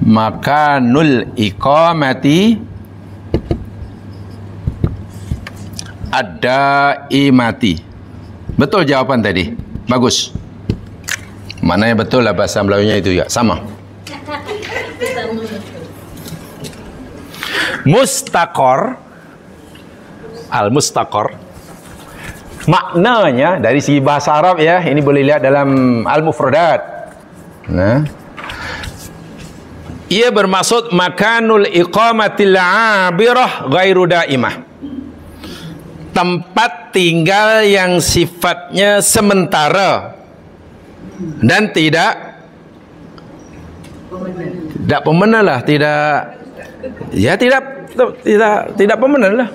Makanul iqamati ad-daimati. Betul jawapan tadi. Bagus. Maknanya betul lah bahasa Melayunya itu ya, sama. Mustaqar, al-mustaqar, maknanya dari segi bahasa Arab ya, ini boleh lihat dalam al-mufradat. Nah, ia bermaksud makanul iqamatil abirah ghairu daimah. Tempat tinggal yang sifatnya sementara dan tidak permanen lah, tidak permanen lah.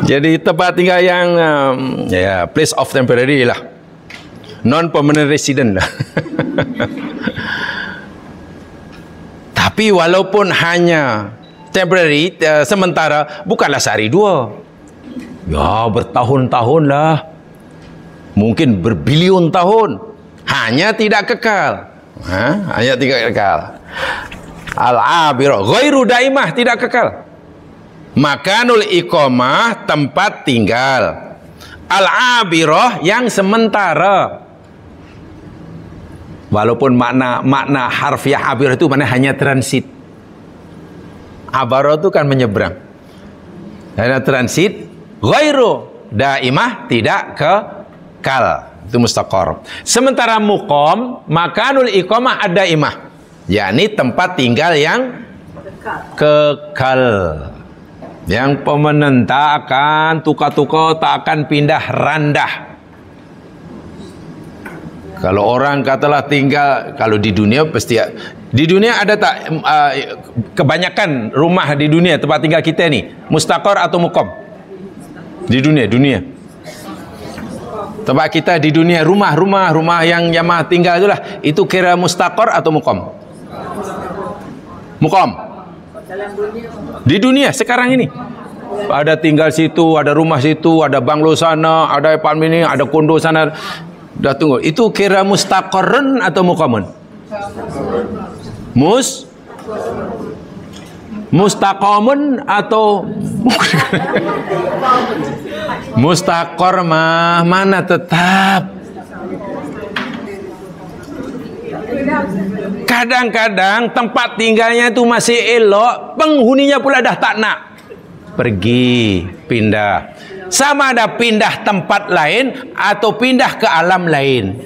Jadi tempat tinggal yang place of temporary lah, non permanent resident lah. Tapi walaupun hanya temporary, sementara, bukanlah sehari dua, ya bertahun-tahun lah, mungkin berbilion tahun, hanya tidak kekal. Hanya tidak kekal. Al-abirah ghairu daimah, tidak kekal. Makanul iqamah, tempat tinggal. Al-abirah, yang sementara. Walaupun makna harfiah abirah itu mana hanya transit. Abara itu kan menyeberang. Hanya transit. Ghairu daimah, tidak kekal. Itu mustaqar. Sementara muqam, makanul iqamah ad-daimah, yakni tempat tinggal yang kekal, yang permanen, tak akan tukar-tukar, tak akan pindah randah. Kalau orang katalah tinggal, kalau di dunia pasti, di dunia ada tak kebanyakan rumah di dunia tempat tinggal kita ni mustaqar atau muqam? Di dunia tempat kita di dunia, rumah yang jamaah tinggal itulah, itu kira mustaqar atau muqam? Muqam. Di dunia sekarang ini ada tinggal situ, ada rumah situ, ada banglo sana, ada apartemen ini, ada kondo sana. Dah tunggu, itu kira mustaqarrun atau muqamun? Mustaqamun atau mustaqar mah mana tetap. Kadang-kadang tempat tinggalnya itu masih elok, penghuninya pula dah tak nak, pergi, pindah. Sama ada pindah tempat lain atau pindah ke alam lain.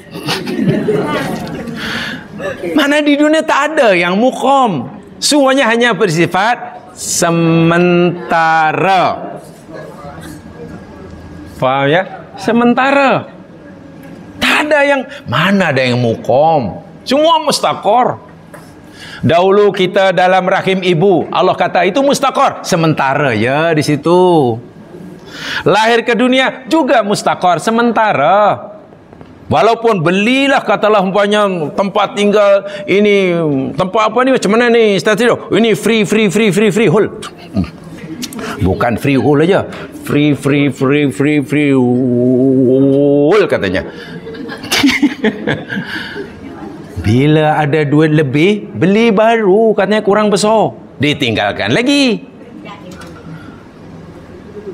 Mana di dunia tak ada yang muqam. Semuanya hanya bersifat sementara. Faham ya? Sementara. Tak ada yang, mana ada yang muqam. Semua mustaqar. Dahulu kita dalam rahim ibu, Allah kata itu mustaqar, sementara ya di situ. Lahir ke dunia juga mustaqar, sementara. Walaupun belilah katalah umpamanya tempat tinggal ini, tempat apa ni macam mana ni Ustaz Tiro? Ini free whole. Bukan free whole aja. Free whole katanya. Bila ada duit lebih, beli baru, katanya kurang besar, ditinggalkan lagi.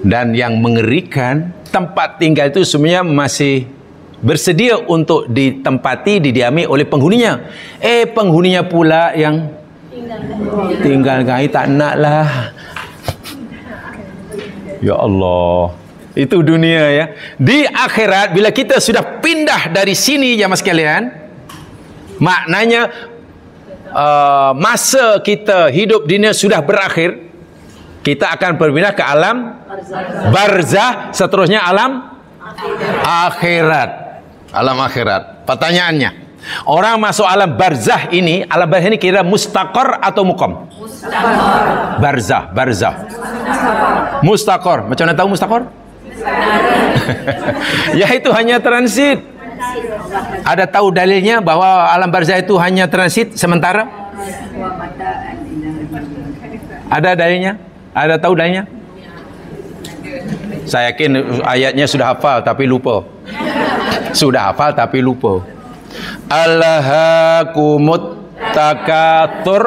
Dan yang mengerikan, tempat tinggal itu semuanya masih bersedia untuk ditempati, didiami oleh penghuninya. Penghuninya pula yang tinggalkan, tak nak lah. Ya Allah, itu dunia ya. Di akhirat, bila kita sudah pindah dari sini jamaah sekalian, maknanya masa kita hidup di dunia sudah berakhir. Kita akan berpindah ke alam barzah, seterusnya alam akhirat. Alam akhirat. Pertanyaannya, orang masuk alam barzah ini, alam barzah ini kira mustaqar atau muqam? Mustaqar. Barzah. Mustaqar. Macam mana tahu mustaqar? Ya, itu hanya transit. Ada tahu dalilnya bahwa alam barzah itu hanya transit sementara? Ada dalilnya? Ada tahu dalilnya? Saya yakin ayatnya sudah hafal tapi lupa. Sudah hafal tapi lupa. Alhaakumut takatsur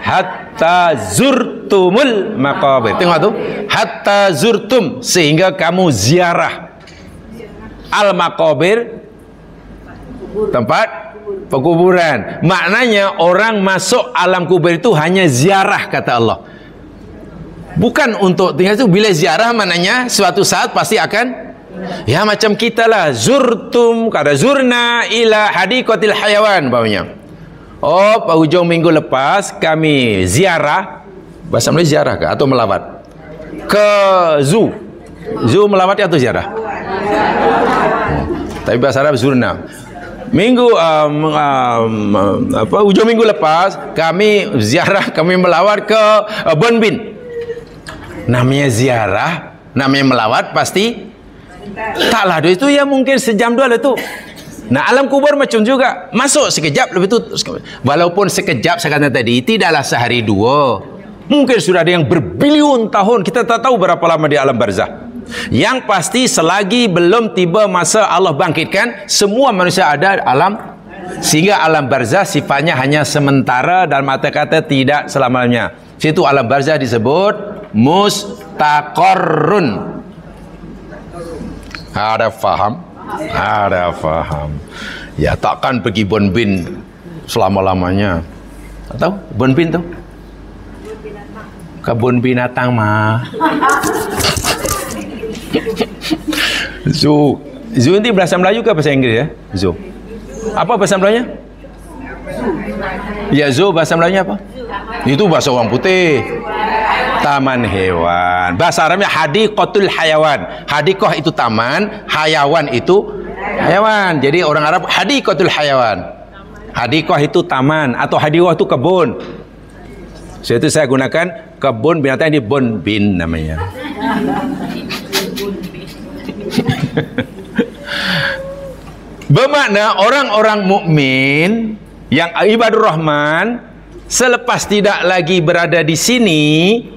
hatta zurtumul maqabir. Tengok tu, hatta zurtum, sehingga kamu ziarah al maqabir, tempat pekuburan. Maknanya orang masuk alam kubur itu hanya ziarah, kata Allah. Bukan untuk tinggal itu. Bila ziarah maknanya suatu saat pasti akan, ya macam kita lah, zurtum, kada zurna ila hadiqatil hayawan bawahnya. Oh, pada hujung minggu lepas kami ziarah, bahasa Melayu ziarah ke atau melawat ke zoo. Zoo melawat atau ziarah? Tapi bahasa Arab zurna. Hujung minggu lepas kami ziarah, kami melawat ke Bonbin. Namanya ziarah, namanya melawat, pasti taklah itu ya mungkin sejam dua lah tu. Nah, alam kubur macam juga, masuk sekejap, lepas itu walaupun sekejap saya kata tadi, tidaklah sehari dua, mungkin sudah ada yang berbilion tahun, kita tak tahu berapa lama di alam barzah. Yang pasti selagi belum tiba masa Allah bangkitkan, semua manusia ada alam, sehingga alam barzah sifatnya hanya sementara, dan mata kata tidak selamanya. Situ alam barzah disebut mustaqarrun. Ada faham? Ada faham. Ya, takkan pergi Bonbin selama-lamanya. Tahu Bonbin tu? Kebun binatang mah. Zoo. Zoo nanti bahasa Melayu ke bahasa Inggeris ya? Zoo. Apa bahasa Melayunya? Ya, zoo bahasa Melayunya apa? Itu bahasa orang putih. Taman hewan. Bahasa Arabnya hadiqatul hayawan. Hadiqah itu taman, hayawan itu hayawan. Jadi orang Arab hadiqatul hayawan. Hadiqah itu taman, atau hadiqah itu kebun. So, itu saya gunakan kebun binatang di Bonbin namanya. Bermakna orang-orang mukmin yang ibadur Rahman, selepas tidak lagi berada di sini,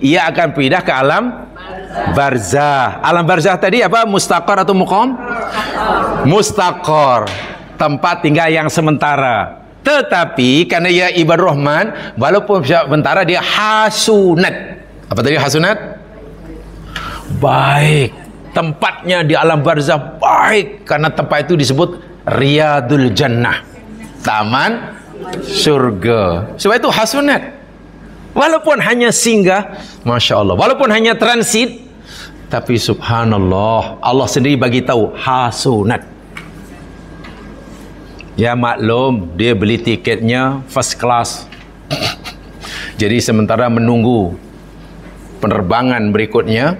ia akan pindah ke alam barzah. Alam barzah tadi apa? Mustaqar atau muqam? Mustaqar, tempat tinggal yang sementara. Tetapi karena ia ibadur Rahman, walaupun sementara, dia hasunat. Apa tadi hasunat? Baik. Tempatnya di alam barzah baik, karena tempat itu disebut Riyadul Jannah, taman surga. Sebab itu hasunat. Walaupun hanya singgah, Masya Allah, walaupun hanya transit, tapi subhanallah, Allah sendiri bagi tahu hasunat. Ya maklum, dia beli tiketnya first class. Jadi sementara menunggu penerbangan berikutnya,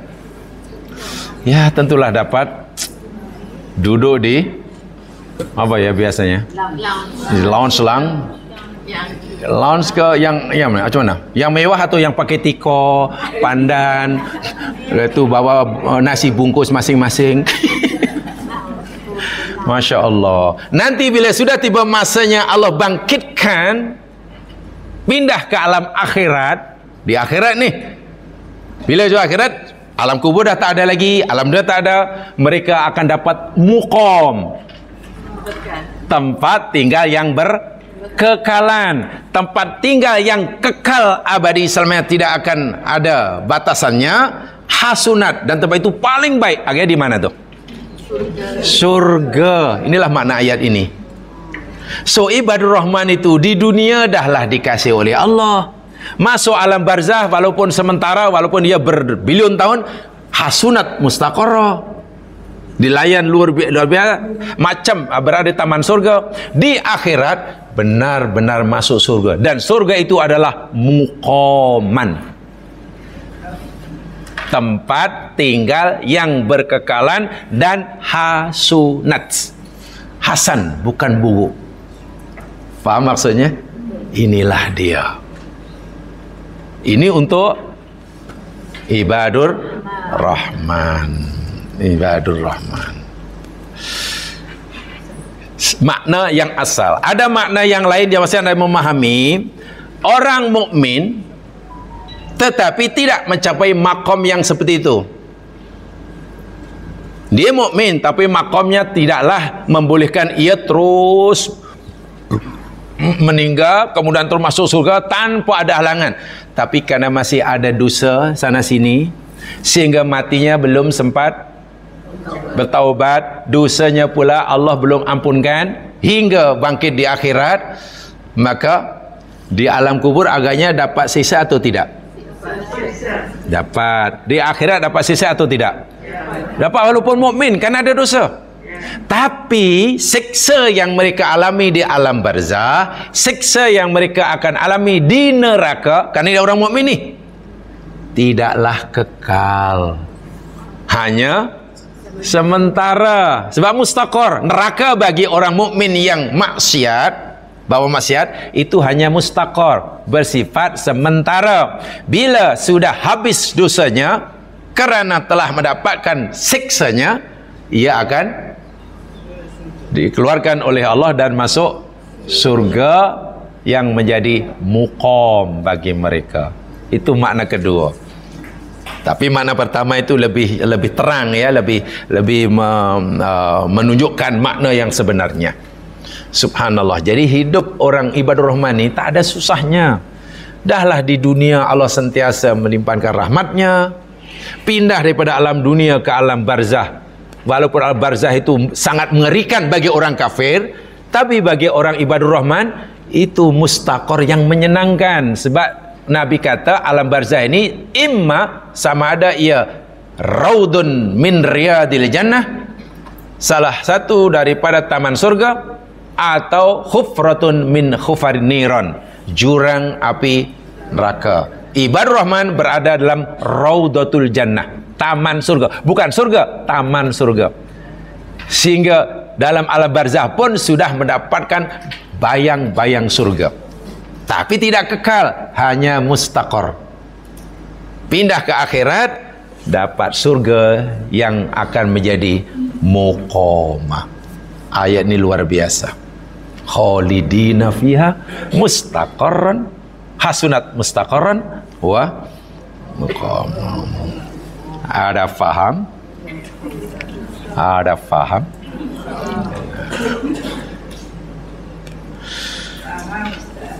ya tentulah dapat duduk di apa ya biasanya? Di lounge lang. Lounge ke yang mana? Macam mana? Yang mewah atau yang pakai tiko, pandan, itu bawa nasi bungkus masing-masing. Masya Allah. Nanti bila sudah tiba masanya Allah bangkitkan, pindah ke alam akhirat. Di akhirat nih, bila juga akhirat, alam kubur dah tak ada lagi, alam dah tak ada. Mereka akan dapat muqam, tempat tinggal yang berkekalan, tempat tinggal yang kekal abadi selamanya, tidak akan ada batasannya. Hasunat, dan tempat itu paling baik. Akhirnya di mana tuh? Surga. Inilah makna ayat ini. So ibadur rahman itu di dunia dahlah dikasih oleh Allah, masuk alam barzah walaupun sementara, walaupun dia berbilion tahun, hasunat mustaqarrah, dilayan luar biasa, macam berada di taman surga. Di akhirat benar-benar masuk surga, dan surga itu adalah muqaman, tempat tinggal yang berkekalan, dan hasunat, hasan bukan buruk. Faham maksudnya? Inilah dia. Ini untuk ibadur rahman. Ibadur rahman. Makna yang asal. Ada makna yang lain yang masih Anda memahami. Orang mukmin tetapi tidak mencapai makom yang seperti itu. Dia mukmin tapi makomnya tidaklah membolehkan ia terus meninggal kemudian terus masuk surga tanpa ada halangan. Tapi karena masih ada dosa sana sini, sehingga matinya belum sempat bertaubat, dosanya pula Allah belum ampunkan hingga bangkit di akhirat, maka di alam kubur agaknya dapat sisa atau tidak? Dapat. Di akhirat dapat sisa atau tidak? Dapat, walaupun mukmin kan ada dosa. Tapi siksa yang mereka alami di alam barzah, siksa yang mereka akan alami di neraka, karena dia orang mukmin ni, tidaklah kekal, hanya sementara. Sebab mustaqar. Neraka bagi orang mukmin yang maksiat, bawa maksiat, itu hanya mustaqar, bersifat sementara. Bila sudah habis dosanya kerana telah mendapatkan siksanya, ia akan dikeluarkan oleh Allah dan masuk surga yang menjadi muqam bagi mereka. Itu makna kedua. Tapi makna pertama itu lebih terang ya, lebih menunjukkan makna yang sebenarnya. Subhanallah. Jadi hidup orang ibadur rahman ini tak ada susahnya. Dahlah di dunia Allah sentiasa melimpahkan rahmatnya, pindah daripada alam dunia ke alam barzah. Walaupun alam barzah itu sangat mengerikan bagi orang kafir, tapi bagi orang ibadur rahman itu mustaqor yang menyenangkan. Sebab Nabi kata alam barzah ini imma sama ada ia raudun min riyadil jannah, salah satu daripada taman surga, atau khufratun min khufarin niran, jurang api neraka. Ibadur rahman berada dalam raudatul jannah, taman surga, bukan surga, taman surga. Sehingga dalam alam barzah pun sudah mendapatkan bayang-bayang surga, tapi tidak kekal, hanya mustaqar. Pindah ke akhirat, dapat surga yang akan menjadi muqamah. Ayat ini luar biasa. Khalidina fiha mustaqarran, hasunat mustaqarran wa muqamah. Ada faham? Ada faham?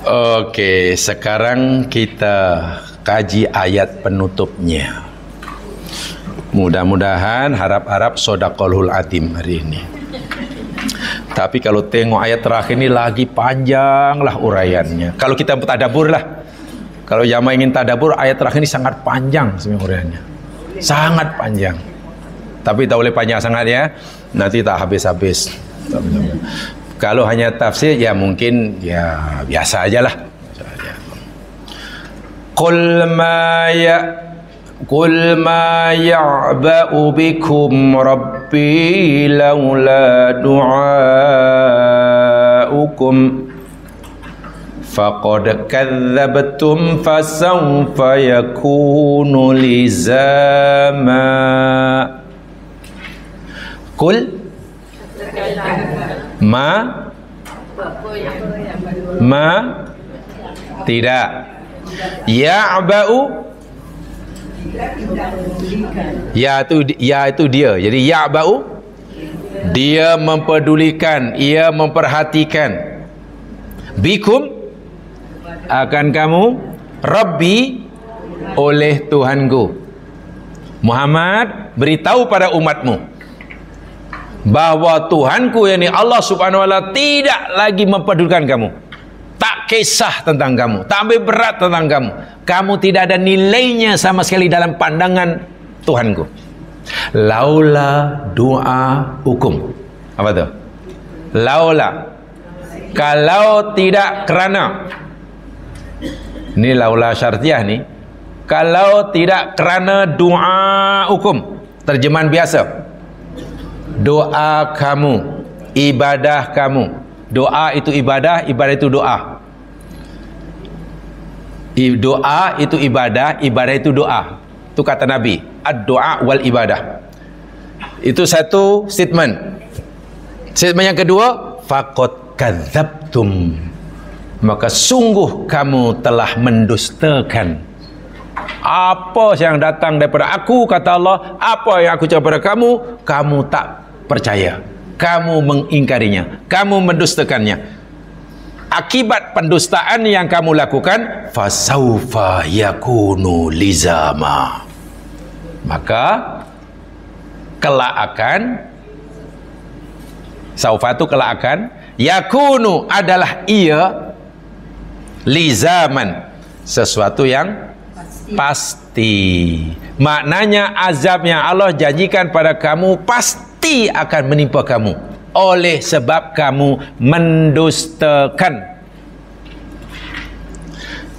Oke, sekarang kita kaji ayat penutupnya. Mudah-mudahan harap-harap sodaqalhul atim hari ini. Tapi kalau tengok ayat terakhir ini lagi panjang lah uraiannya. Kalau kita tadabur lah. Kalau jamaah ingin tadabur, ayat terakhir ini sangat panjang sebenarnya uraiannya. Sangat panjang. Tapi tak boleh panjang sangat ya. Nanti tak habis-habis. Kalau hanya tafsir ya mungkin ya biasa aja lah. Qul ma ya'ba'u bikum rabbi laula du'aukum faqad kadzdzabtum fasawfa yakunu lizama. Qul ma tidak. Ya'ba'u ya itu dia. Jadi ya'ba'u dia mempedulikan, ia memperhatikan. Bikum akan kamu, Rabbi oleh Tuhanku. Muhammad, beritahu pada umatmu bahwa Tuhanku, yakni Allah Subhanahu wa taala, tidak lagi mempedulikan kamu, tak kisah tentang kamu, tak ambil berat tentang kamu. Kamu tidak ada nilainya sama sekali dalam pandangan Tuhanku. Laula doa hukum. Apa tu? Laula, kalau tidak kerana. Ini laula syartiyah ni. Kalau tidak kerana doa hukum. Terjemahan biasa. Doa kamu, ibadah kamu. Doa itu ibadah, ibadah itu doa. Doa itu ibadah, ibadah itu doa. Itu kata Nabi, ad-doa wal ibadah. Itu satu statement. Statement yang kedua, faqad kadzdzabtum, maka sungguh kamu telah mendustakan apa yang datang daripada aku, kata Allah. Apa yang aku cakap pada kamu, kamu tak percaya, kamu mengingkarinya, kamu mendustakannya. Akibat pendustaan yang kamu lakukan, fasaufa yakunu lizama, maka kelak akan, saufa itu kelak akan, yakunu adalah ia, lizaman sesuatu yang pasti. Maknanya azab yang Allah janjikan pada kamu pasti akan menimpa kamu oleh sebab kamu mendustakan.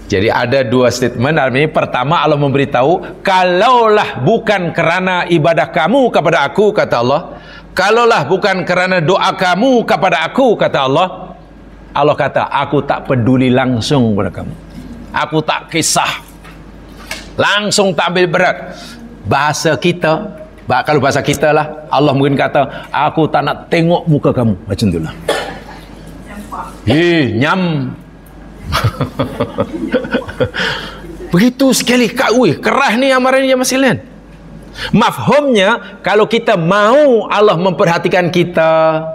Jadi ada dua statement dalam ini. Pertama, Allah memberitahu, kalaulah bukan kerana ibadah kamu kepada aku, kata Allah, kalaulah bukan kerana doa kamu kepada aku, kata Allah, Allah kata, aku tak peduli langsung pada kamu, aku tak kisah, langsung tak ambil berat. Bahasa kita, kalau bahasa kita lah, Allah mungkin kata, aku tak nak tengok muka kamu, macam itulah. Nyam. Begitu sekali keras ni amaran dia masih lain. Mafhumnya, kalau kita mau Allah memperhatikan kita,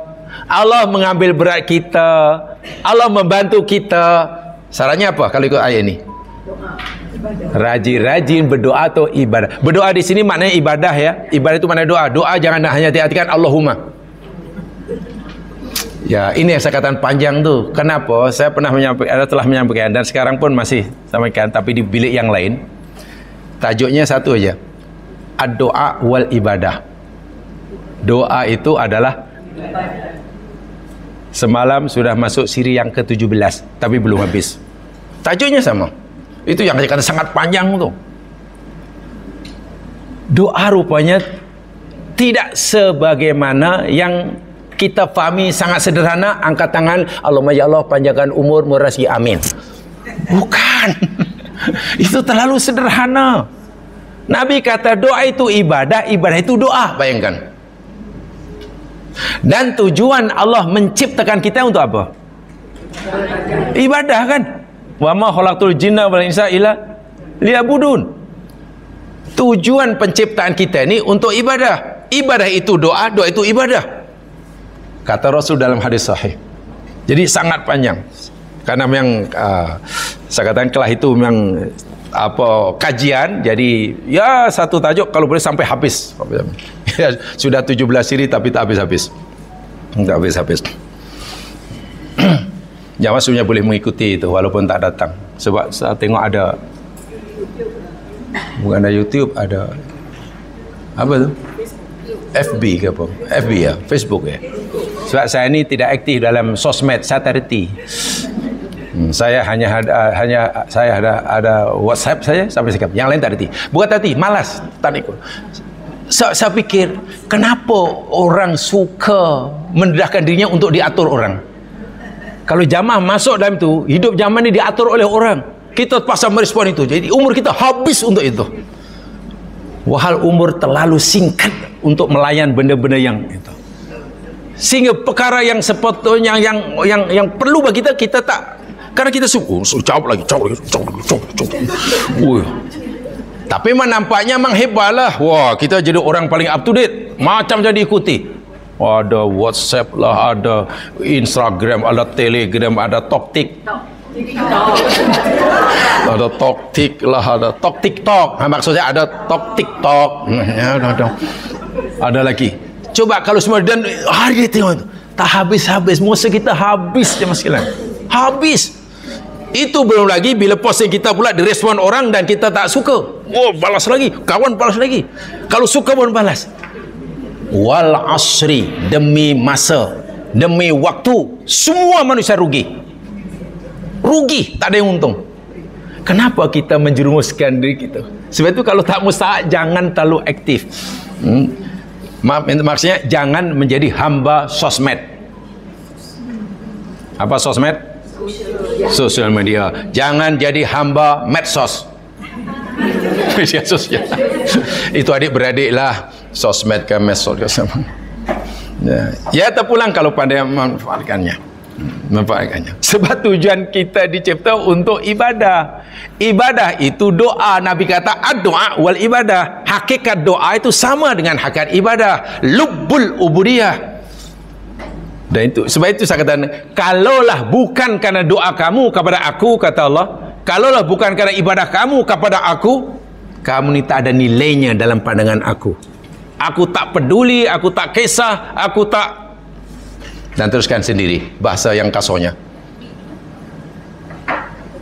Allah mengambil berat kita, Allah membantu kita, sarannya apa kalau ikut ayat ini? Rajin-rajin berdoa atau ibadah. Berdoa di sini maknanya ibadah ya. Ibadah itu maknanya doa. Doa jangan hanya diartikan Allahumma. Ya, ini yang saya katakan panjang tu. Kenapa? Saya pernah telah menyampaikan dan sekarang pun masih sampaikan, tapi di bilik yang lain. Tajuknya satu aja. Ad-doa wal ibadah. Doa itu adalah, semalam sudah masuk siri yang ke-17, tapi belum habis. Tajuknya sama. Itu yang saya kata sangat panjang tu. Doa rupanya tidak sebagaimana yang kita fahami, sangat sederhana, angkat tangan, Allahumma ya Allah panjangkan umur, murah rezeki, amin. Bukan. Itu terlalu sederhana. Nabi kata doa itu ibadah, ibadah itu doa. Bayangkan. Dan tujuan Allah menciptakan kita untuk apa? Ibadah kan? Wa ma khalaqtul jinna wal insa illa liya'budun. Tujuan penciptaan kita ini untuk ibadah. Ibadah itu doa, doa itu ibadah. Kata Rasul dalam hadis sahih. Jadi sangat panjang. Karena memang saya katakan kelah itu memang kajian, jadi ya satu tajuk kalau boleh sampai habis. Ya, sudah 17 siri tapi tak habis-habis. Tak habis-habis. Yang maksudnya boleh mengikuti itu walaupun tak datang. Sebab saya tengok ada, bukan ada YouTube, ada apa tu? FB ke apa? FB ya, Facebook ya. Sebab saya ini tidak aktif dalam sosmed, saya tak reti. Saya hanya ada WhatsApp saya sampai sekarang. Yang lain tak reti. Bukan tak reti, malas, tak ikut. Saya pikir, kenapa orang suka mendedahkan dirinya untuk diatur orang? Kalau jamaah masuk dalam itu, hidup zaman ini diatur oleh orang. Kita terpaksa merespon itu. Jadi umur kita habis untuk itu. Wahal umur terlalu singkat untuk melayan benda-benda yang itu. Sehingga perkara yang sepatutnya yang perlu bagi kita tak, karena kita jawab lagi. Tapi nampaknya memang hebat lah. Wah, kita jadi orang paling up to date. Macam jadi ikuti. Ada WhatsApp lah, ada Instagram, ada Telegram, ada TokTik. Ada TokTik lah, ada TokTiktok. Maksudnya ada TokTiktok. Ada lagi. Coba kalau semua dan hari dia tengok itu, tak habis-habis. Masa kita habis je mas sekalian. Habis. Itu belum lagi bila posting kita pula direspon orang dan kita tak suka. Oh, balas lagi. Kawan balas lagi. Kalau suka pun balas. Wal asri, demi masa, demi waktu, semua manusia rugi. Rugi, tak ada yang untung. Kenapa kita menjerumuskan diri kita? Sebab itu kalau tak mustahak, jangan terlalu aktif. Maksudnya jangan menjadi hamba sosmed. Apa sosmed? Sosial media. Jangan jadi hamba medsos. Media sosial. Itu adik-beradik lah. Sosmed ke medsos ke sama. Ya terpulang kalau pandai memanfaatkannya. Sebab tujuan kita dicipta untuk ibadah. Ibadah itu doa. Nabi kata ad-doa wal ibadah. Hakikat doa itu sama dengan hakikat ibadah. Lubbul ubudiyah. Dan itu, sebab itu saya kata, kalaulah bukan karena doa kamu kepada aku, kata Allah, kalaulah bukan karena ibadah kamu kepada aku, kamu ni tak ada nilainya dalam pandangan aku. Aku tak peduli, aku tak kisah, aku tak. Dan teruskan sendiri bahasa yang kasarnya.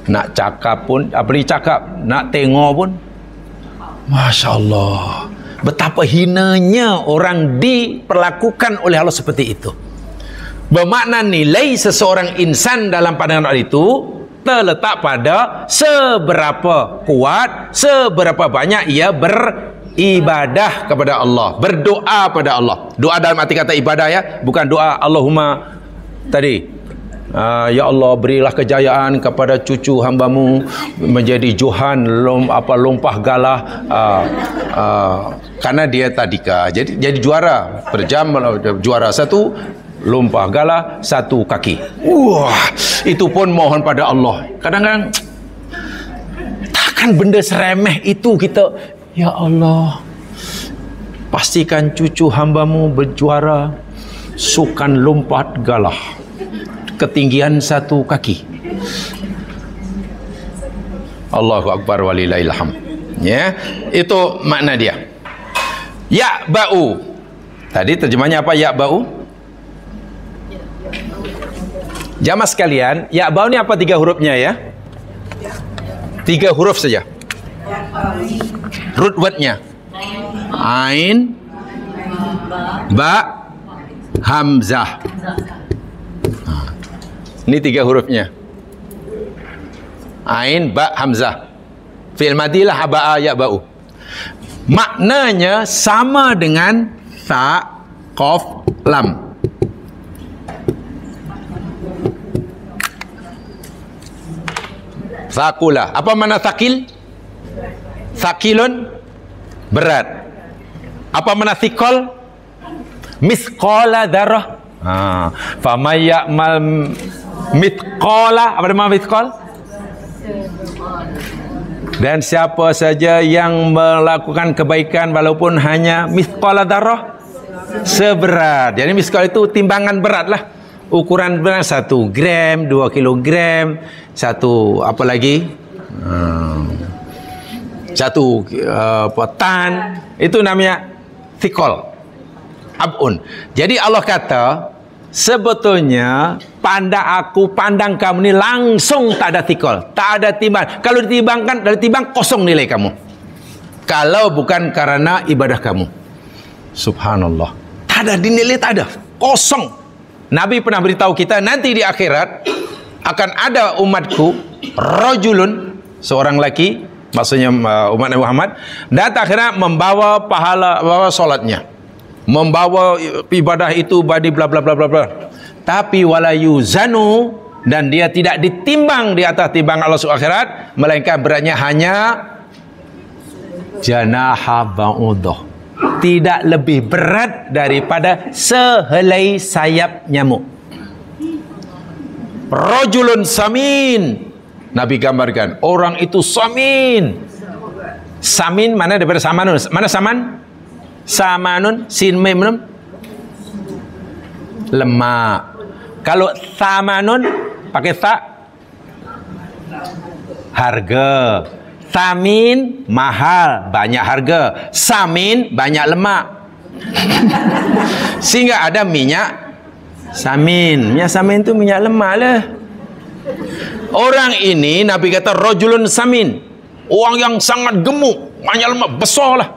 Nak cakap pun, apa ni cakap, nak tengok pun, Masya Allah, betapa hinanya orang diperlakukan oleh Allah seperti itu. Bermakna nilai seseorang insan dalam pandangan Allah itu terletak pada seberapa kuat, seberapa banyak ia beribadah kepada Allah, berdoa pada Allah. Doa dalam arti kata ibadah ya, bukan doa Allahumma tadi, ya Allah berilah kejayaan kepada cucu hambamu menjadi Johan lompah galah, karena dia tadika jadi juara per jam, juara satu lompah galah satu kaki. Wah, itu pun mohon pada Allah. Kadang-kadang takkan benda seremeh itu kita, ya Allah pastikan cucu hambamu berjuara sukan lompat galah ketinggian satu kaki. Allahu Akbar walillahil hamd. Ya, itu makna dia. Ya ba'u. Tadi terjemahnya apa ya ba'u? Jamaah sekalian, ya ba'u ni apa 3 hurufnya ya? 3 huruf saja. Root word-nya Ain, Ba, Hamzah. Ini 3 hurufnya. Ain, Ba, Hamzah. Fi'il madilah ba'a ya ba'u. Maknanya sama dengan Sa, Qaf, Lam. Thaqula. Apa makna thaqil? Thaqilun, berat. Apa makna thiqal? Mithqala dzarrah. Faman ya'mal mithqala, apa nama mithqal? Dan siapa saja yang melakukan kebaikan walaupun hanya mithqala dzarrah, seberat. Jadi mithqal itu timbangan berat lah. Ukuran berat 1 gram, 2 kilogram, 1 apa lagi? 1 tan. Itu namanya thiqal. Abun. Jadi Allah kata, sebetulnya pandang kamu ni langsung tak ada thiqal, tak ada timbang. Kalau ditimbangkan, dari timbang kosong nilai kamu. Kalau bukan karena ibadah kamu. Subhanallah. Tak ada dinilai, tak ada. Kosong. Nabi pernah beritahu kita nanti di akhirat akan ada umatku rajulun, seorang laki, maksudnya umat Nabi Muhammad, datang akhirat membawa pahala, membawa solatnya, membawa ibadah itu badi bla bla bla bla bla. Tapi wala yuzanu dan dia tidak ditimbang di atas timbang Allah Subhanahu akhirat, melainkan beratnya hanya janaha ba'udah, tidak lebih berat daripada sehelai sayap nyamuk. Rajulun samin, Nabi gambarkan orang itu samin. Samin mana daripada samanun? Mana saman? Samanun, sin mim lemak. Kalau samanun pakai sa, harga. Samin mahal, banyak harga. Samin banyak lemak. Sehingga ada minyak samin. Minyak samin itu minyak lemak lah. Orang ini Nabi kata rajulun samin, orang yang sangat gemuk, banyak lemak, besar lah.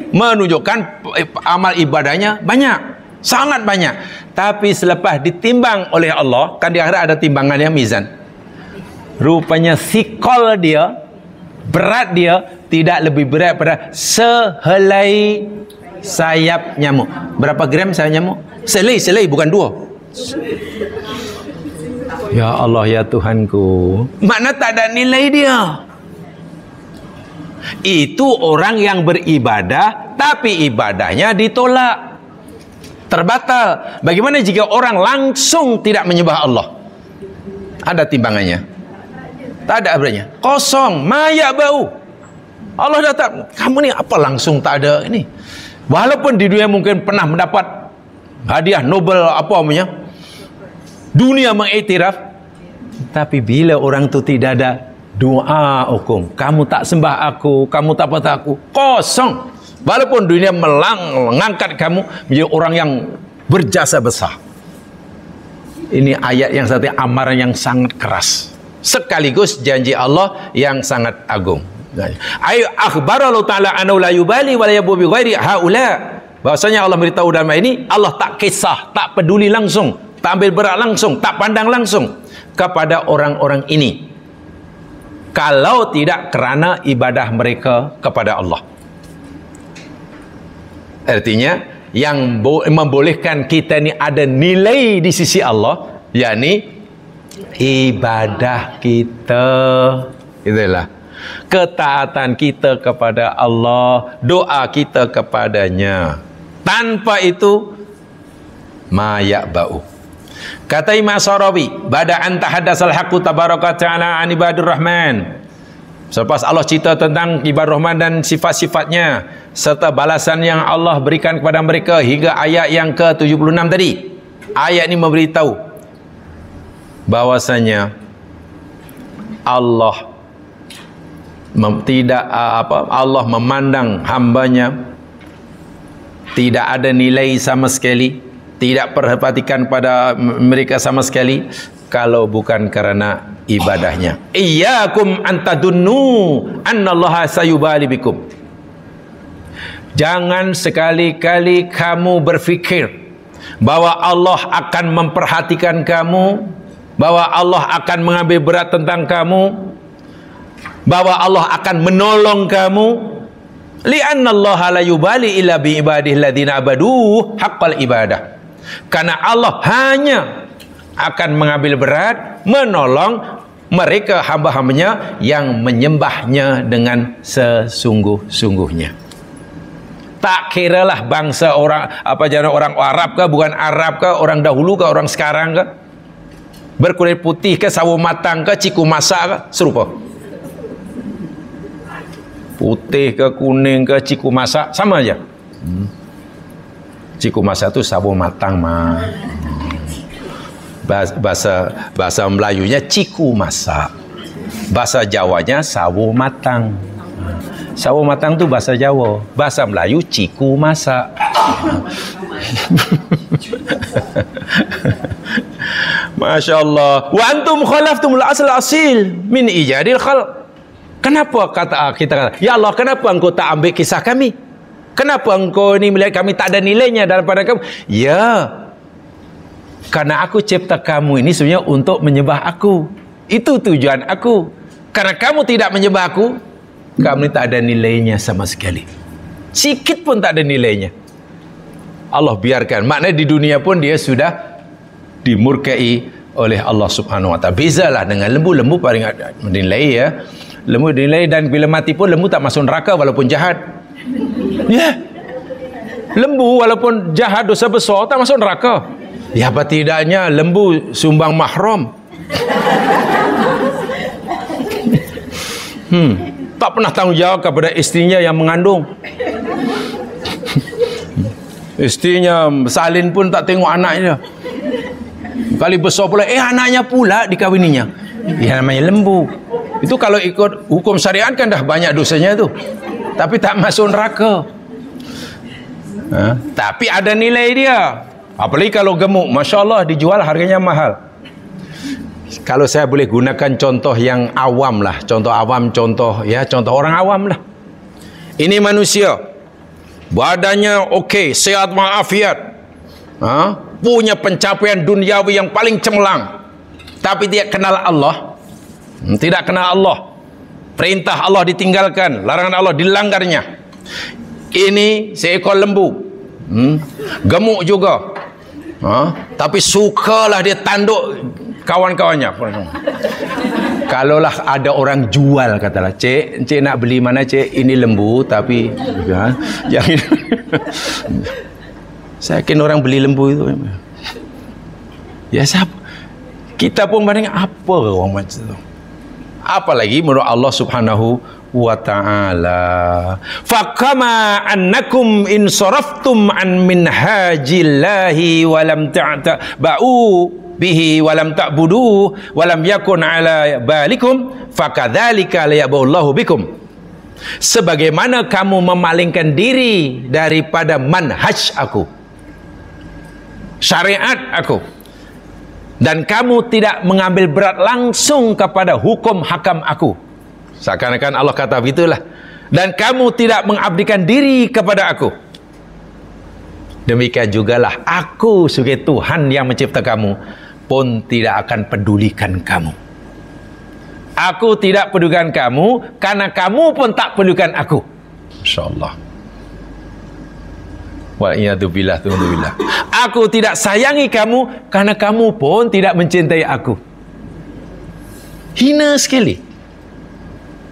Menunjukkan amal ibadahnya banyak, sangat banyak. Tapi selepas ditimbang oleh Allah, kan di akhirat ada timbangannya, mizan. Rupanya sikol dia, berat dia tidak lebih berat pada sehelai sayap nyamuk. Berapa gram sayap nyamuk? Selai bukan 2. Ya Allah ya Tuhanku, makna tak ada nilai dia. Itu orang yang beribadah tapi ibadahnya ditolak, terbatal. Bagaimana jika orang langsung tidak menyembah Allah? Ada timbangannya? Tak ada beratnya, kosong, maya bau. Allah datang, kamu ni apa langsung tak ada ini. Walaupun di dunia mungkin pernah mendapat hadiah Nobel apa namanya, dunia mengiktiraf, tapi bila orang tu tidak ada doa hukum, kamu tak sembah aku, kamu tak patah aku, kosong. Walaupun dunia mengangkat kamu menjadi orang yang berjasa besar. Ini ayat yang satu, amaran yang sangat keras, sekaligus janji Allah yang sangat agung. Ayu akhbara Allah Ta'ala annahu la yubali wa la yabu bi ghairi haula. Bahwasanya Allah beritahu dalam ayat ini, Allah tak kisah, tak peduli langsung, tak ambil berat langsung, tak pandang langsung kepada orang-orang ini, kalau tidak kerana ibadah mereka kepada Allah. Artinya yang membolehkan kita ni ada nilai di sisi Allah, yakni ibadah kita. Itulah ketaatan kita kepada Allah, doa kita kepadanya. Tanpa itu mayak bau. Kata Imam Sarawi, bada'an tahaddasal haqqu tabaraka ta'ala an ibadur rahman. Selepas Allah cerita tentang ibadur rahman dan sifat-sifatnya serta balasan yang Allah berikan kepada mereka hingga ayat yang ke-76 tadi. Ayat ini memberitahu bahwasanya Allah Allah memandang hambanya tidak ada nilai sama sekali, tidak perhatikan pada mereka sama sekali kalau bukan karena ibadahnya. Iyyakum antadunnu annallaha sayubali bikum. Jangan sekali-kali kamu berfikir bahwa Allah akan memperhatikan kamu, bahwa Allah akan mengambil berat tentang kamu, bahwa Allah akan menolong kamu. Li'annallaha la yubali illa bi ibadihi alladziina abadu haqqal ibadah. Karena Allah hanya akan mengambil berat menolong mereka hamba-hambanya yang menyembahnya dengan sesungguh-sungguhnya. Tak kiralah bangsa orang apa jangan orang Arab ke, bukan Arab ke, orang dahulu ke, orang sekarang ke, berkulit putih ke, sawo matang ke, ciku masak ke, serupa. Putih ke, kuning ke, ciku masak sama aja. Ciku masak tu sawo matang mah. Bahasa Melayunya ciku masak, bahasa Jawanya sawo matang. Sawo matang tu bahasa Jawa, bahasa Melayu ciku masak. Masya Allah. Wa antum khalaftumul asal asil min ijadil khalq. Kenapa kita kata, ya Allah, kenapa engkau tak ambil kisah kami? Kenapa engkau ni melihat kami tak ada nilainya daripada kamu? Ya, karena aku cipta kamu ini sebenarnya untuk menyembah aku. Itu tujuan aku. Karena kamu tidak menyembah aku, kamu ini tak ada nilainya sama sekali. Sikit pun tak ada nilainya. Allah biarkan. Maknanya di dunia pun dia sudah dimurkai oleh Allah Subhanahu Wa Taala. Bezalah dengan lembu. Lembu paling dinilai ya. Lembu dinilai, dan bila mati pun lembu tak masuk neraka walaupun jahat. Ya. Lembu walaupun jahat, dosa besar, tak masuk neraka. Ya, apa tidaknya lembu sumbang mahram. Tak pernah tanggung jawab kepada istrinya yang mengandung. Istrinya salin pun tak tengok anaknya. Kali besar pula, anaknya pula dikawininya. Ya, namanya lembu. Itu kalau ikut hukum syariat kan dah banyak dosanya tu. Tapi tak masuk neraka. Tapi ada nilai dia. Apalagi kalau gemuk, Masya Allah, dijual harganya mahal. Kalau saya boleh gunakan contoh yang awam lah, contoh awam, contoh orang awam lah. Ini manusia, badannya okey, sehat walafiat, punya pencapaian duniawi yang paling cemerlang, tapi dia kenal Allah, tidak kenal Allah. Perintah Allah ditinggalkan, larangan Allah dilanggarnya. Ini seekor lembu, gemuk juga, tapi sukalah dia tanduk kawan-kawannya. Kalaulah ada orang jual, katalah, cik nak beli mana cik? Ini lembu tapi yang saya yakin orang beli lembu itu. Ya, siapa? Kita pun banding apa orang macam itu. Apalagi menurut Allah Subhanahu wa ta'ala. Faqama annakum in saraftum an minhajillahi wa lam ta'taba'u bihi wa lam ta'budu wa lam yakun ala balikum fakadzalika liyabullahu bikum. Sebagaimana kamu memalingkan diri daripada manhaj aku, syariat aku, dan kamu tidak mengambil berat langsung kepada hukum hakam aku, seakan-akan Allah kata begitulah, dan kamu tidak mengabdikan diri kepada aku, demikian jugalah aku sebagai Tuhan yang mencipta kamu pun tidak akan pedulikan kamu. Aku tidak pedulikan kamu karena kamu pun tak pedulikan aku. InsyaAllah. Wa'iyadzubillah, tu'udzubillah. Aku tidak sayangi kamu karena kamu pun tidak mencintai aku. Hina sekali.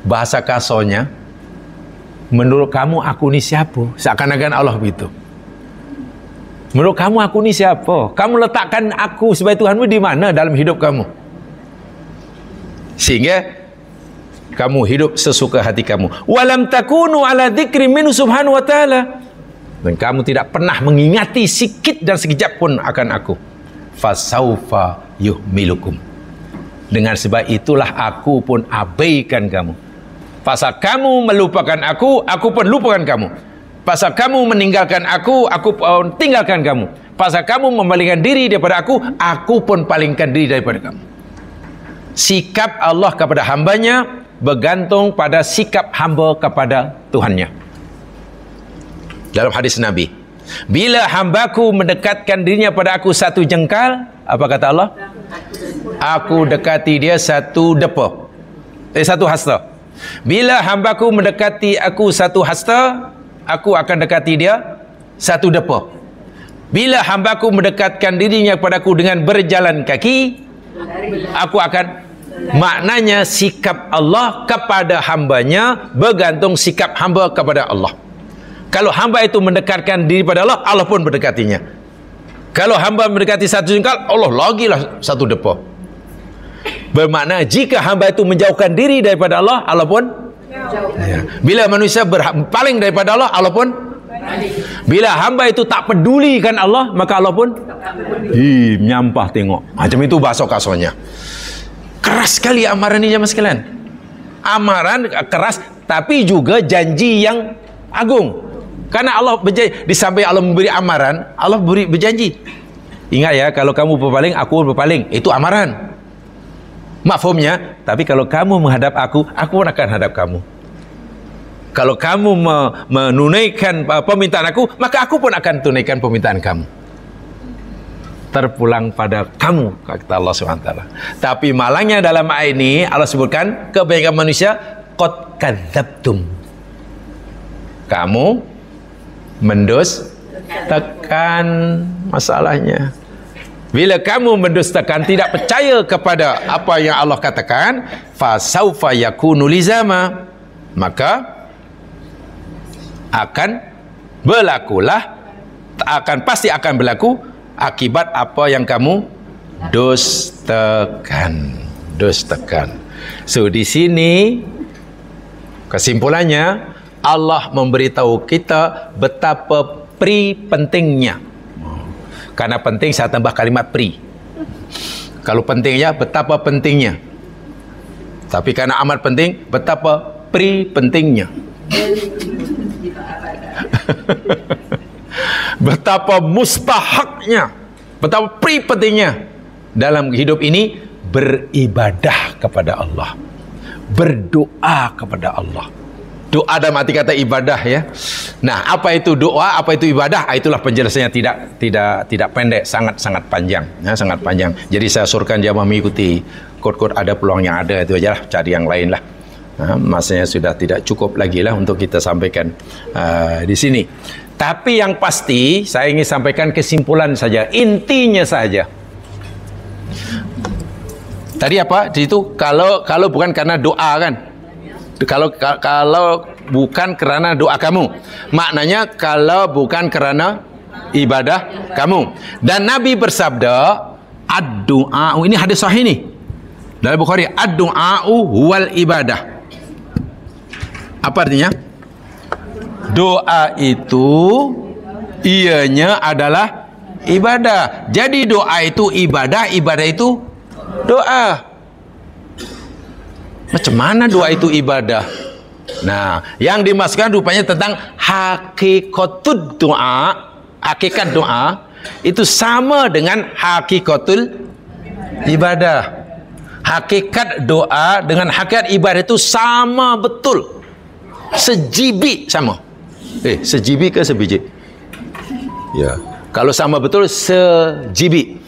Bahasa kasarnya, menurut kamu aku ni siapa? Seakan-akan Allah begitu. Menurut kamu aku ni siapa? Kamu letakkan aku sebagai Tuhanmu di mana dalam hidup kamu? Sehingga kamu hidup sesuka hati kamu. Walam takunu ala dzikri minhu subhanahu wa ta'ala. Dan kamu tidak pernah mengingati sikit dan sekejap pun akan aku. Fasaufa yuhmilukum. Dengan sebab itulah aku pun abaikan kamu. Pasal kamu melupakan aku pun lupakan kamu. Pasal kamu meninggalkan aku pun tinggalkan kamu. Pasal kamu memalingkan diri daripada aku pun palingkan diri daripada kamu. Sikap Allah kepada hambanya bergantung pada sikap hamba kepada Tuhannya. Dalam hadis Nabi, bila hambaku mendekatkan dirinya pada aku satu jengkal, apa kata Allah? Aku dekati dia satu depa. Satu hasta. Bila hambaku mendekati aku satu hasta, aku akan dekati dia satu depa. Bila hambaku mendekatkan dirinya kepadaku dengan berjalan kaki, aku akan, maknanya sikap Allah kepada hambanya bergantung sikap hamba kepada Allah. Kalau hamba itu mendekatkan diri pada Allah, Allah pun mendekatinya. Kalau hamba mendekati satu jengkal, Allah lagilah satu depa. Bermakna jika hamba itu menjauhkan diri daripada Allah, Allah pun ya. Bila manusia berpaling daripada Allah, Allah pun. Bila hamba itu tak pedulikan Allah, maka Allah pun menyampah tengok. Macam itu bahasa kasarnya. Keras sekali amaran ini jemaah sekalian. Amaran keras, tapi juga janji yang agung. Karena Allah berjanji, di samping Allah memberi amaran, Allah beri berjanji. Ingat ya, kalau kamu berpaling, aku berpaling. Itu amaran. Mafhumnya, tapi kalau kamu menghadap aku pun akan hadap kamu. Kalau kamu menunaikan permintaan aku, maka aku pun akan tunaikan permintaan kamu. Terpulang pada kamu, kata Allah SWT. Tapi malangnya dalam ayat ini, Allah sebutkan kebanyakan manusia, qad kadzabtum. Kamu mendustakan masalahnya. Bila kamu mendustakan, tidak percaya kepada apa yang Allah katakan, fasaufa yakunu lizama, maka akan berlakulah, pasti akan berlaku akibat apa yang kamu dustakan. So di sini kesimpulannya, Allah memberitahu kita betapa pentingnya. Karena penting, saya tambah kalimat kalau pentingnya, betapa pentingnya. Tapi karena amat penting, betapa pentingnya. Betapa mustahaknya, betapa pentingnya dalam hidup ini beribadah kepada Allah, berdoa kepada Allah. Doa dalam arti kata ibadah, ya. Nah, apa itu doa, apa itu ibadah? Itulah penjelasannya, tidak pendek, sangat panjang, ya, sangat panjang. Jadi saya surkan jamaah mengikuti kod-kod, ada peluang yang ada, itu aja lah, cari yang lain lah. Nah, masanya sudah tidak cukup lagi lah untuk kita sampaikan di sini. Tapi yang pasti saya ingin sampaikan kesimpulan saja, intinya saja. Tadi apa? Di situ kalau bukan karena doa, kan? Kalau bukan kerana doa kamu, maknanya kalau bukan kerana ibadah kamu. Dan Nabi bersabda, ad-du'a, ini hadis sahih ni dalam Bukhari, ad-du'a'u huwal ibadah. Apa artinya? Doa itu ianya adalah ibadah. Jadi doa itu ibadah, ibadah itu doa. Macam mana doa itu ibadah? Nah, yang dimaksudkan rupanya tentang hakikatul doa. Hakikat doa itu sama dengan hakikatul ibadah. Hakikat doa dengan hakikat ibadah itu sama betul. Sejibi sama. Sejibi ke sebiji? Ya. Kalau sama betul, sejibi.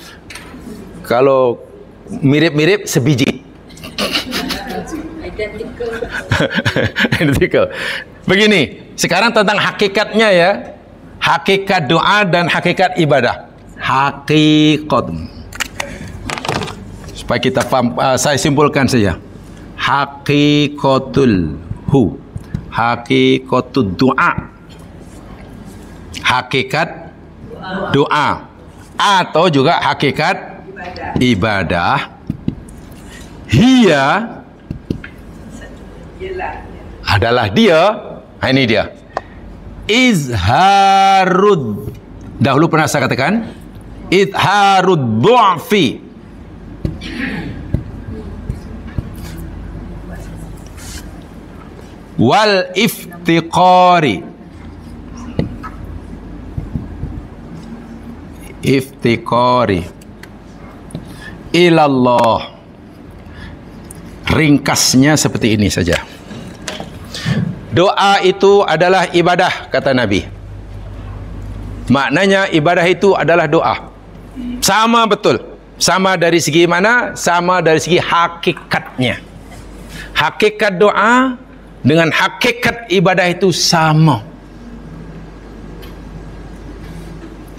Kalau mirip-mirip, sebiji. Identical. Begini, sekarang tentang hakikatnya, ya. Hakikat doa dan hakikat ibadah. Hakikat. Supaya kita faham, saya simpulkan saja. Hakikatul hu. Hakikatul doa. Hakikat doa. Atau juga hakikat ibadah. Hiya adalah dia, ini dia, izharud, dahulu pernah saya katakan, izharud du'fi, wal iftiqari, ilallah. Ringkasnya seperti ini saja. Doa itu adalah ibadah, kata Nabi. Maknanya ibadah itu adalah doa. Sama betul. Sama dari segi mana? Sama dari segi hakikatnya. Hakikat doa dengan hakikat ibadah itu sama.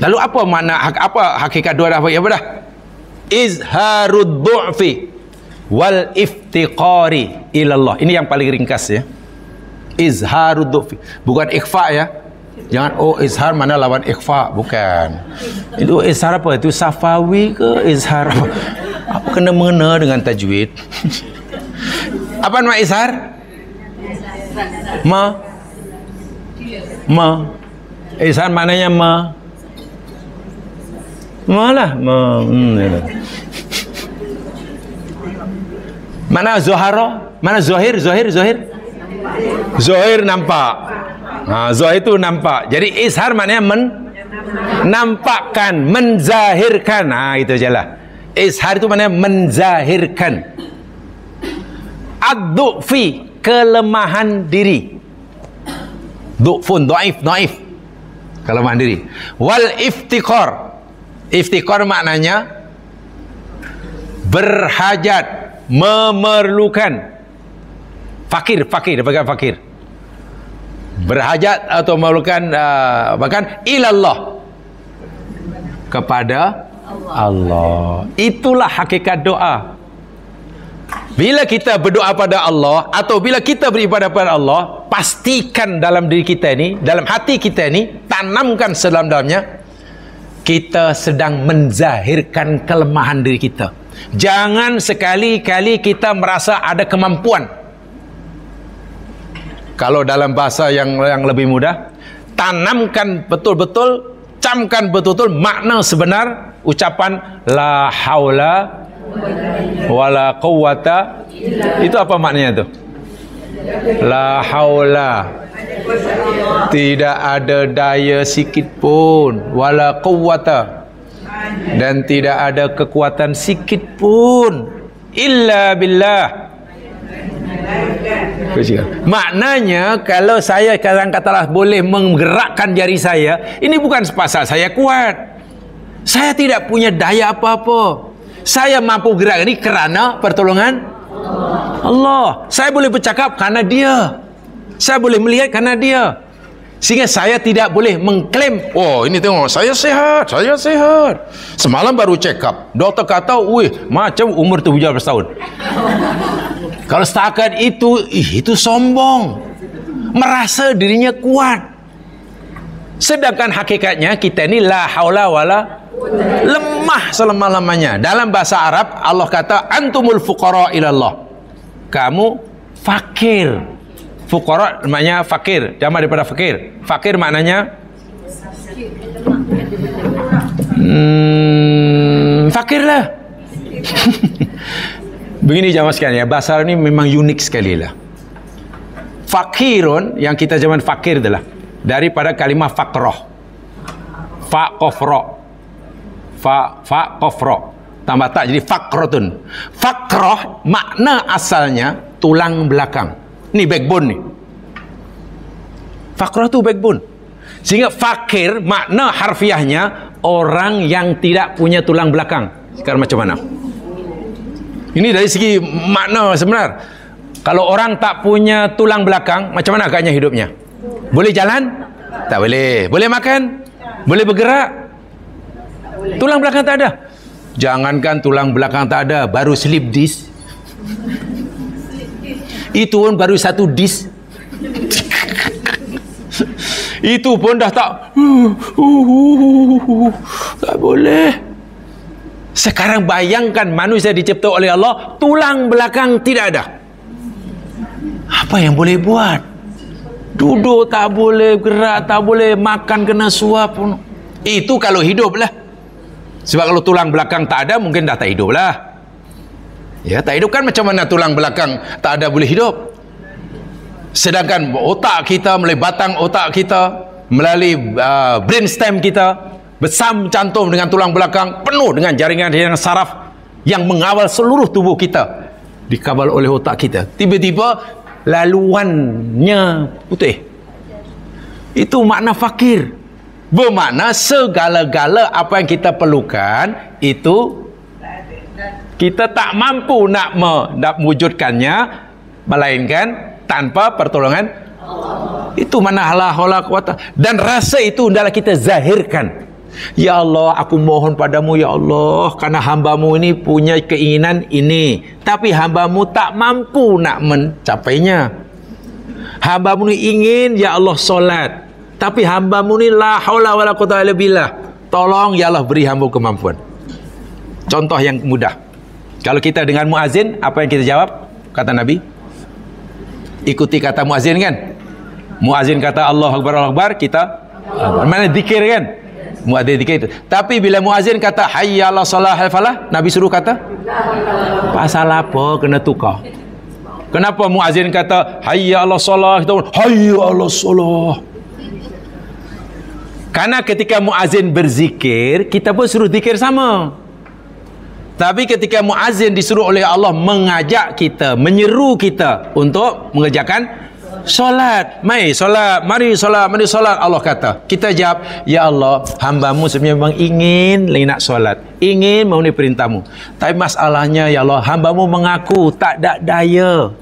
Lalu apa makna, apa hakikat doa dan ibadah? Izharud du'fi wal iftiqari ilallah. Ini yang paling ringkas, ya. Izharud du'fi, bukan ikhfa, ya. Jangan izhar mana lawan ikhfa, bukan. Itu izhar apa? Itu safawi ke izhar apa? Apa kena mengena dengan tajwid? Apa nama izhar? Izhar maknanya malah mana zuhara, mana zahir nampak. Zahir itu nampak. Jadi izhar maknanya menampakkan, menzahirkan. Itu ajalah. Izhar itu maknanya menzahirkan. Ad-du'fi, kelemahan diri. Du'fun, dhaif, kelemahan diri. Wal iftiqar, iftiqar maknanya berhajat, memerlukan. Fakir, berhajat atau memerlukan, bahkan ilallah, kepada Allah. Itulah hakikat doa. Bila kita berdoa pada Allah atau bila kita beribadah pada Allah, pastikan dalam diri kita ni, dalam hati kita ni, tanamkan sedalam-dalamnya, kita sedang menzahirkan kelemahan diri kita. Jangan sekali-kali kita merasa ada kemampuan. Kalau dalam bahasa yang lebih mudah, tanamkan betul-betul, camkan betul-betul makna sebenar ucapan la haula wala quwwata. Itu apa maknanya tu? La haula, tidak ada daya sikit pun, wala quwwata, dan tidak ada kekuatan sikit pun, illa billah. Maknanya kalau saya katalah boleh menggerakkan jari saya, ini bukan pasal saya kuat, saya tidak punya daya apa-apa. Saya mampu gerak ini kerana pertolongan Allah. Saya boleh bercakap kerana Dia. Saya boleh melihat kerana Dia. Sehingga saya tidak boleh mengklaim, oh ini tengok, saya sehat, saya sehat. Semalam baru check up. Doktor kata, wih, macam umur 17 tahun. Kalau setakat itu sombong. Merasa dirinya kuat. Sedangkan hakikatnya kita ni la haula wala, lemah selama-lamanya. Dalam bahasa Arab Allah kata antumul fuqara ilallah. Kamu fakir. Fuqara maknanya fakir, jamak daripada fakir. Fakir maknanya fakirlah. Begini jamaah sekalian ya, bahasa ini memang unik sekali lah. Fakirun yang kita zaman fakir adalah daripada kalimah fakroh. Fakofro. Fakofro. Tambah tak jadi fakrotun. Fakroh makna asalnya tulang belakang. Ni backbone ni. Fakroh tu backbone. Sehingga fakir makna harfiahnya orang yang tidak punya tulang belakang. Sekarang macam mana? Ini dari segi makna sebenar. Kalau orang tak punya tulang belakang, macam mana agaknya hidupnya? Boleh jalan? Tak boleh. Boleh makan? Boleh bergerak? Tulang belakang tak ada. Jangankan tulang belakang tak ada, baru slip disc. Itu pun baru satu disc. Itu pun dah tak. Tak boleh. Sekarang bayangkan manusia dicipta oleh Allah, tulang belakang tidak ada. Apa yang boleh buat? Duduk tak boleh, gerak tak boleh, makan kena suap pun. Itu kalau hidup lah. Sebab kalau tulang belakang tak ada, mungkin dah tak hidup lah. Ya, tak hidup kan macam mana tulang belakang tak ada boleh hidup. Sedangkan otak kita, melalui batang otak kita, melalui brainstem kita, bersam cantum dengan tulang belakang, penuh dengan jaringan-jaringan saraf yang mengawal seluruh tubuh kita, dikawal oleh otak kita. Tiba-tiba laluannya putih. Itu makna fakir. Bermakna segala-gala apa yang kita perlukan itu kita tak mampu nak mewujudkannya, melainkan tanpa pertolongan Allah. Itu mana la haula quwata. Dan rasa itu hendaklah kita zahirkan. Ya Allah, aku mohon padamu ya Allah, karena hambamu ini punya keinginan ini, tapi hambamu tak mampu nak mencapainya. Hambamu ini ingin ya Allah solat, tapi hambamu ini la haula wala quwata illa billah. Tolong ya Allah beri hamba kemampuan. Contoh yang mudah. Kalau kita dengan muazin, apa yang kita jawab? Kata Nabi, ikuti kata muazin kan. Muazin kata Allahu Akbar, Allahu Akbar, kita mana zikir kan. Muadzin zikir itu. Tapi bila muazin kata hayya 'alas shalah al falah, Nabi suruh kata pasal apa kena tukar? Kenapa muazin kata hayya 'alas shalah, kita hayya 'alas shalah? Karena ketika muazin berzikir, kita pun suruh zikir sama. Tapi ketika muazin disuruh oleh Allah mengajak kita, menyeru kita untuk mengerjakan solat, mari solat, mari solat, mari solat, Allah kata, kita jawab, ya Allah, hambamu sebenarnya memang ingin nak solat, ingin memenuhi perintahmu, tapi masalahnya ya Allah, hambamu mengaku tak ada daya,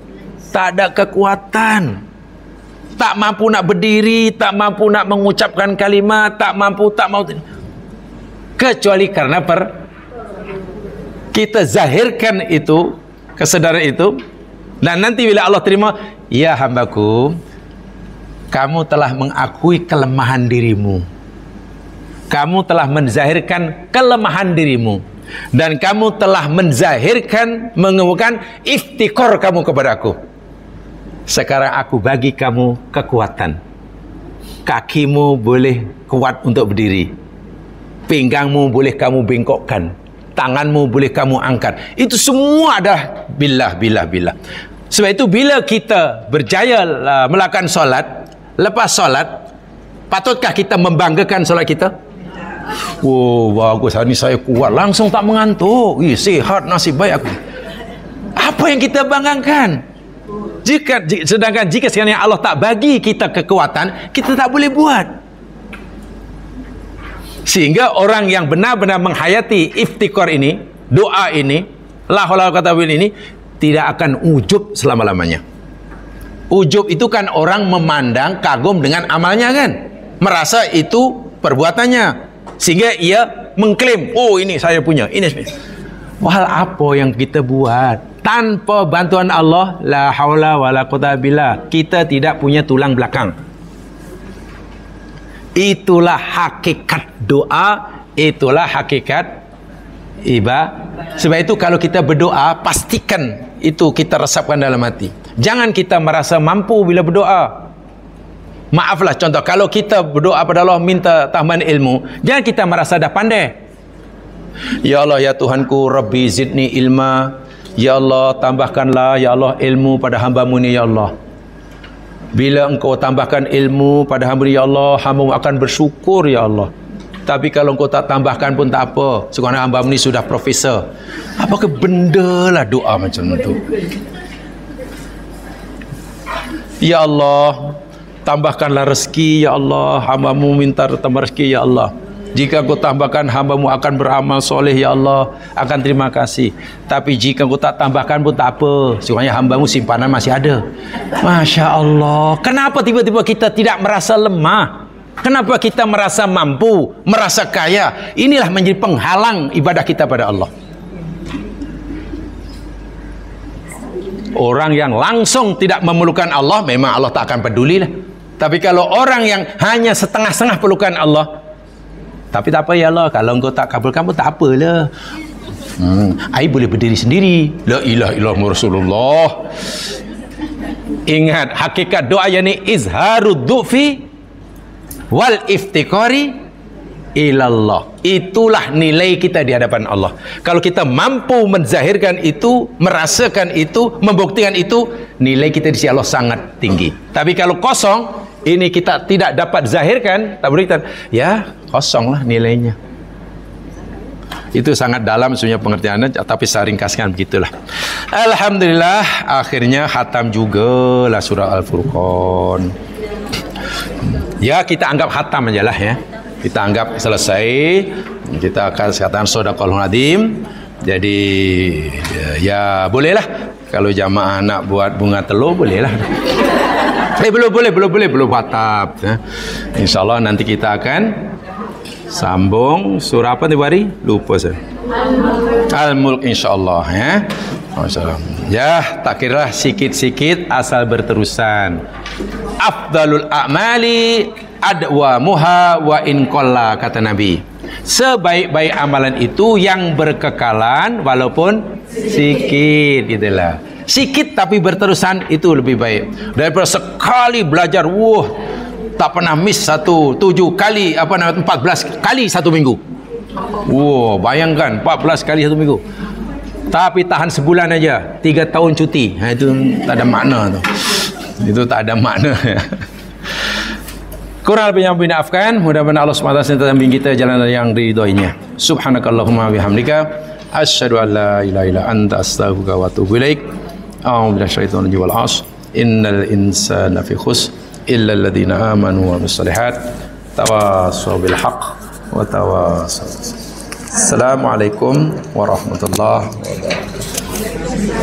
tak ada kekuatan, tak mampu nak berdiri, tak mampu nak mengucapkan kalimat, tak mampu. kecuali karena kita zahirkan itu, kesadaran itu, dan nanti bila Allah terima, ya hambaku, kamu telah mengakui kelemahan dirimu, kamu telah menzahirkan kelemahan dirimu, dan kamu telah menzahirkan, mengemukakan iftikor kamu kepada aku. Sekarang aku bagi kamu kekuatan. Kakimu boleh kuat untuk berdiri, pinggangmu boleh kamu bengkokkan, tanganmu boleh kamu angkat. Itu semua adalah billah. Sebab itu bila kita berjaya melakukan solat, lepas solat, patutkah kita membanggakan solat kita? Oh, bagus, hari ini saya kuat, langsung tak mengantuk. Sihat, nasib baik aku. Apa yang kita banggakan? Sedangkan jika sekiranya Allah tak bagi kita kekuatan, kita tak boleh buat. Sehingga orang yang benar-benar menghayati iftikar ini, doa ini, la haula wala quwwata illa billah ini, tidak akan ujub selama-lamanya. Ujub itu kan orang memandang kagum dengan amalnya kan, merasa itu perbuatannya, sehingga ia mengklaim, oh ini saya punya, ini. Wahal apa yang kita buat? Tanpa bantuan Allah, la haula wala quwwata billah, kita tidak punya tulang belakang. Itulah hakikat doa, itulah hakikat ibadah. Sebab itu kalau kita berdoa, pastikan itu kita resapkan dalam hati. Jangan kita merasa mampu bila berdoa. Maaflah, contoh, kalau kita berdoa pada Allah minta tambahan ilmu, jangan kita merasa dah pandai. Ya Allah, ya Tuhanku, Rabbi zidni ilma. Ya Allah, tambahkanlah ya Allah ilmu pada hamba-Mu ni ya Allah. Bila Engkau tambahkan ilmu pada hamba ya Allah, hamba-Mu akan bersyukur ya Allah. Tapi kalau Engkau tak tambahkan pun tak apa, sekarang hamba-Mu ni sudah profesor. Apakah benda lah doa macam itu? Ya Allah, tambahkanlah rezeki ya Allah, hamba-Mu minta tambah rezeki ya Allah. Jika Kau tambahkan, hamba-Mu akan beramal soleh ya Allah, akan terima kasih. Tapi jika Kau tak tambahkan pun tak apa, sebenarnya hamba-Mu simpanan masih ada. Masya Allah. Kenapa tiba-tiba kita tidak merasa lemah? Kenapa kita merasa mampu, merasa kaya? Inilah menjadi penghalang ibadah kita pada Allah. Orang yang langsung tidak memerlukan Allah, memang Allah tak akan peduli lah. Tapi kalau orang yang hanya setengah-setengah perlukan Allah, tapi tak apa ya Allah, kalau Engkau tak kabulkan pun tak apalah. I boleh berdiri sendiri. La ilaha illallah Rasulullah. Ingat, hakikat doa yakni izharud du'fi wal iftikari ilallah. Itulah nilai kita di hadapan Allah. Kalau kita mampu menzahirkan itu, merasakan itu, membuktikan itu, nilai kita di sisi Allah sangat tinggi. Tapi kalau kosong, ini kita tidak dapat zahirkan, tak berikan, ya kosonglah nilainya. Itu sangat dalam sebenarnya pengertiannya, tapi saya ringkaskan begitulah. Alhamdulillah, akhirnya khatam juga lah surah Al-Furqan. Ya, kita anggap khatam aja lah ya. Kita anggap selesai. Kita akan katakan shadaqallahul azim. Jadi ya bolehlah kalau jamaah nak buat bunga telur, bolehlah. Belum khatam ya. InsyaAllah nanti kita akan sambung surah apa nih Bari? Lupa saya. Al-Mulk insyaAllah ya. Masyaallah. Ya, tak kira sikit-sikit asal berterusan. Afdalul a'mali adwamuha wa in qalla, kata Nabi. Sebaik-baik amalan itu yang berkekalan walaupun sikit, gitulah. Sikit tapi berterusan itu lebih baik daripada sekali belajar tak pernah miss 7 kali 14 kali satu minggu. Bayangkan 14 kali satu minggu. Tapi tahan sebulan aja, 3 tahun cuti. Itu tak ada makna tu. Itu tak ada makna. Kurang lebih yang maafkan. Mudah-mudahan Allah SWT senantiasa membimbing kita jalan yang ridhoinya. Subhanakallahumma bihamdika asyhadu an la ilaha illa anta astaghfiruka wa atubu ilaik. A'udzu billahi minasyaitonir rajim wal 'ashr. Innal insana fi khusr illa alladziina aamanu wa amilus shalihat tawassaw bil haqq wa tawassaw. Assalamualaikum warahmatullahi wabarakatuh.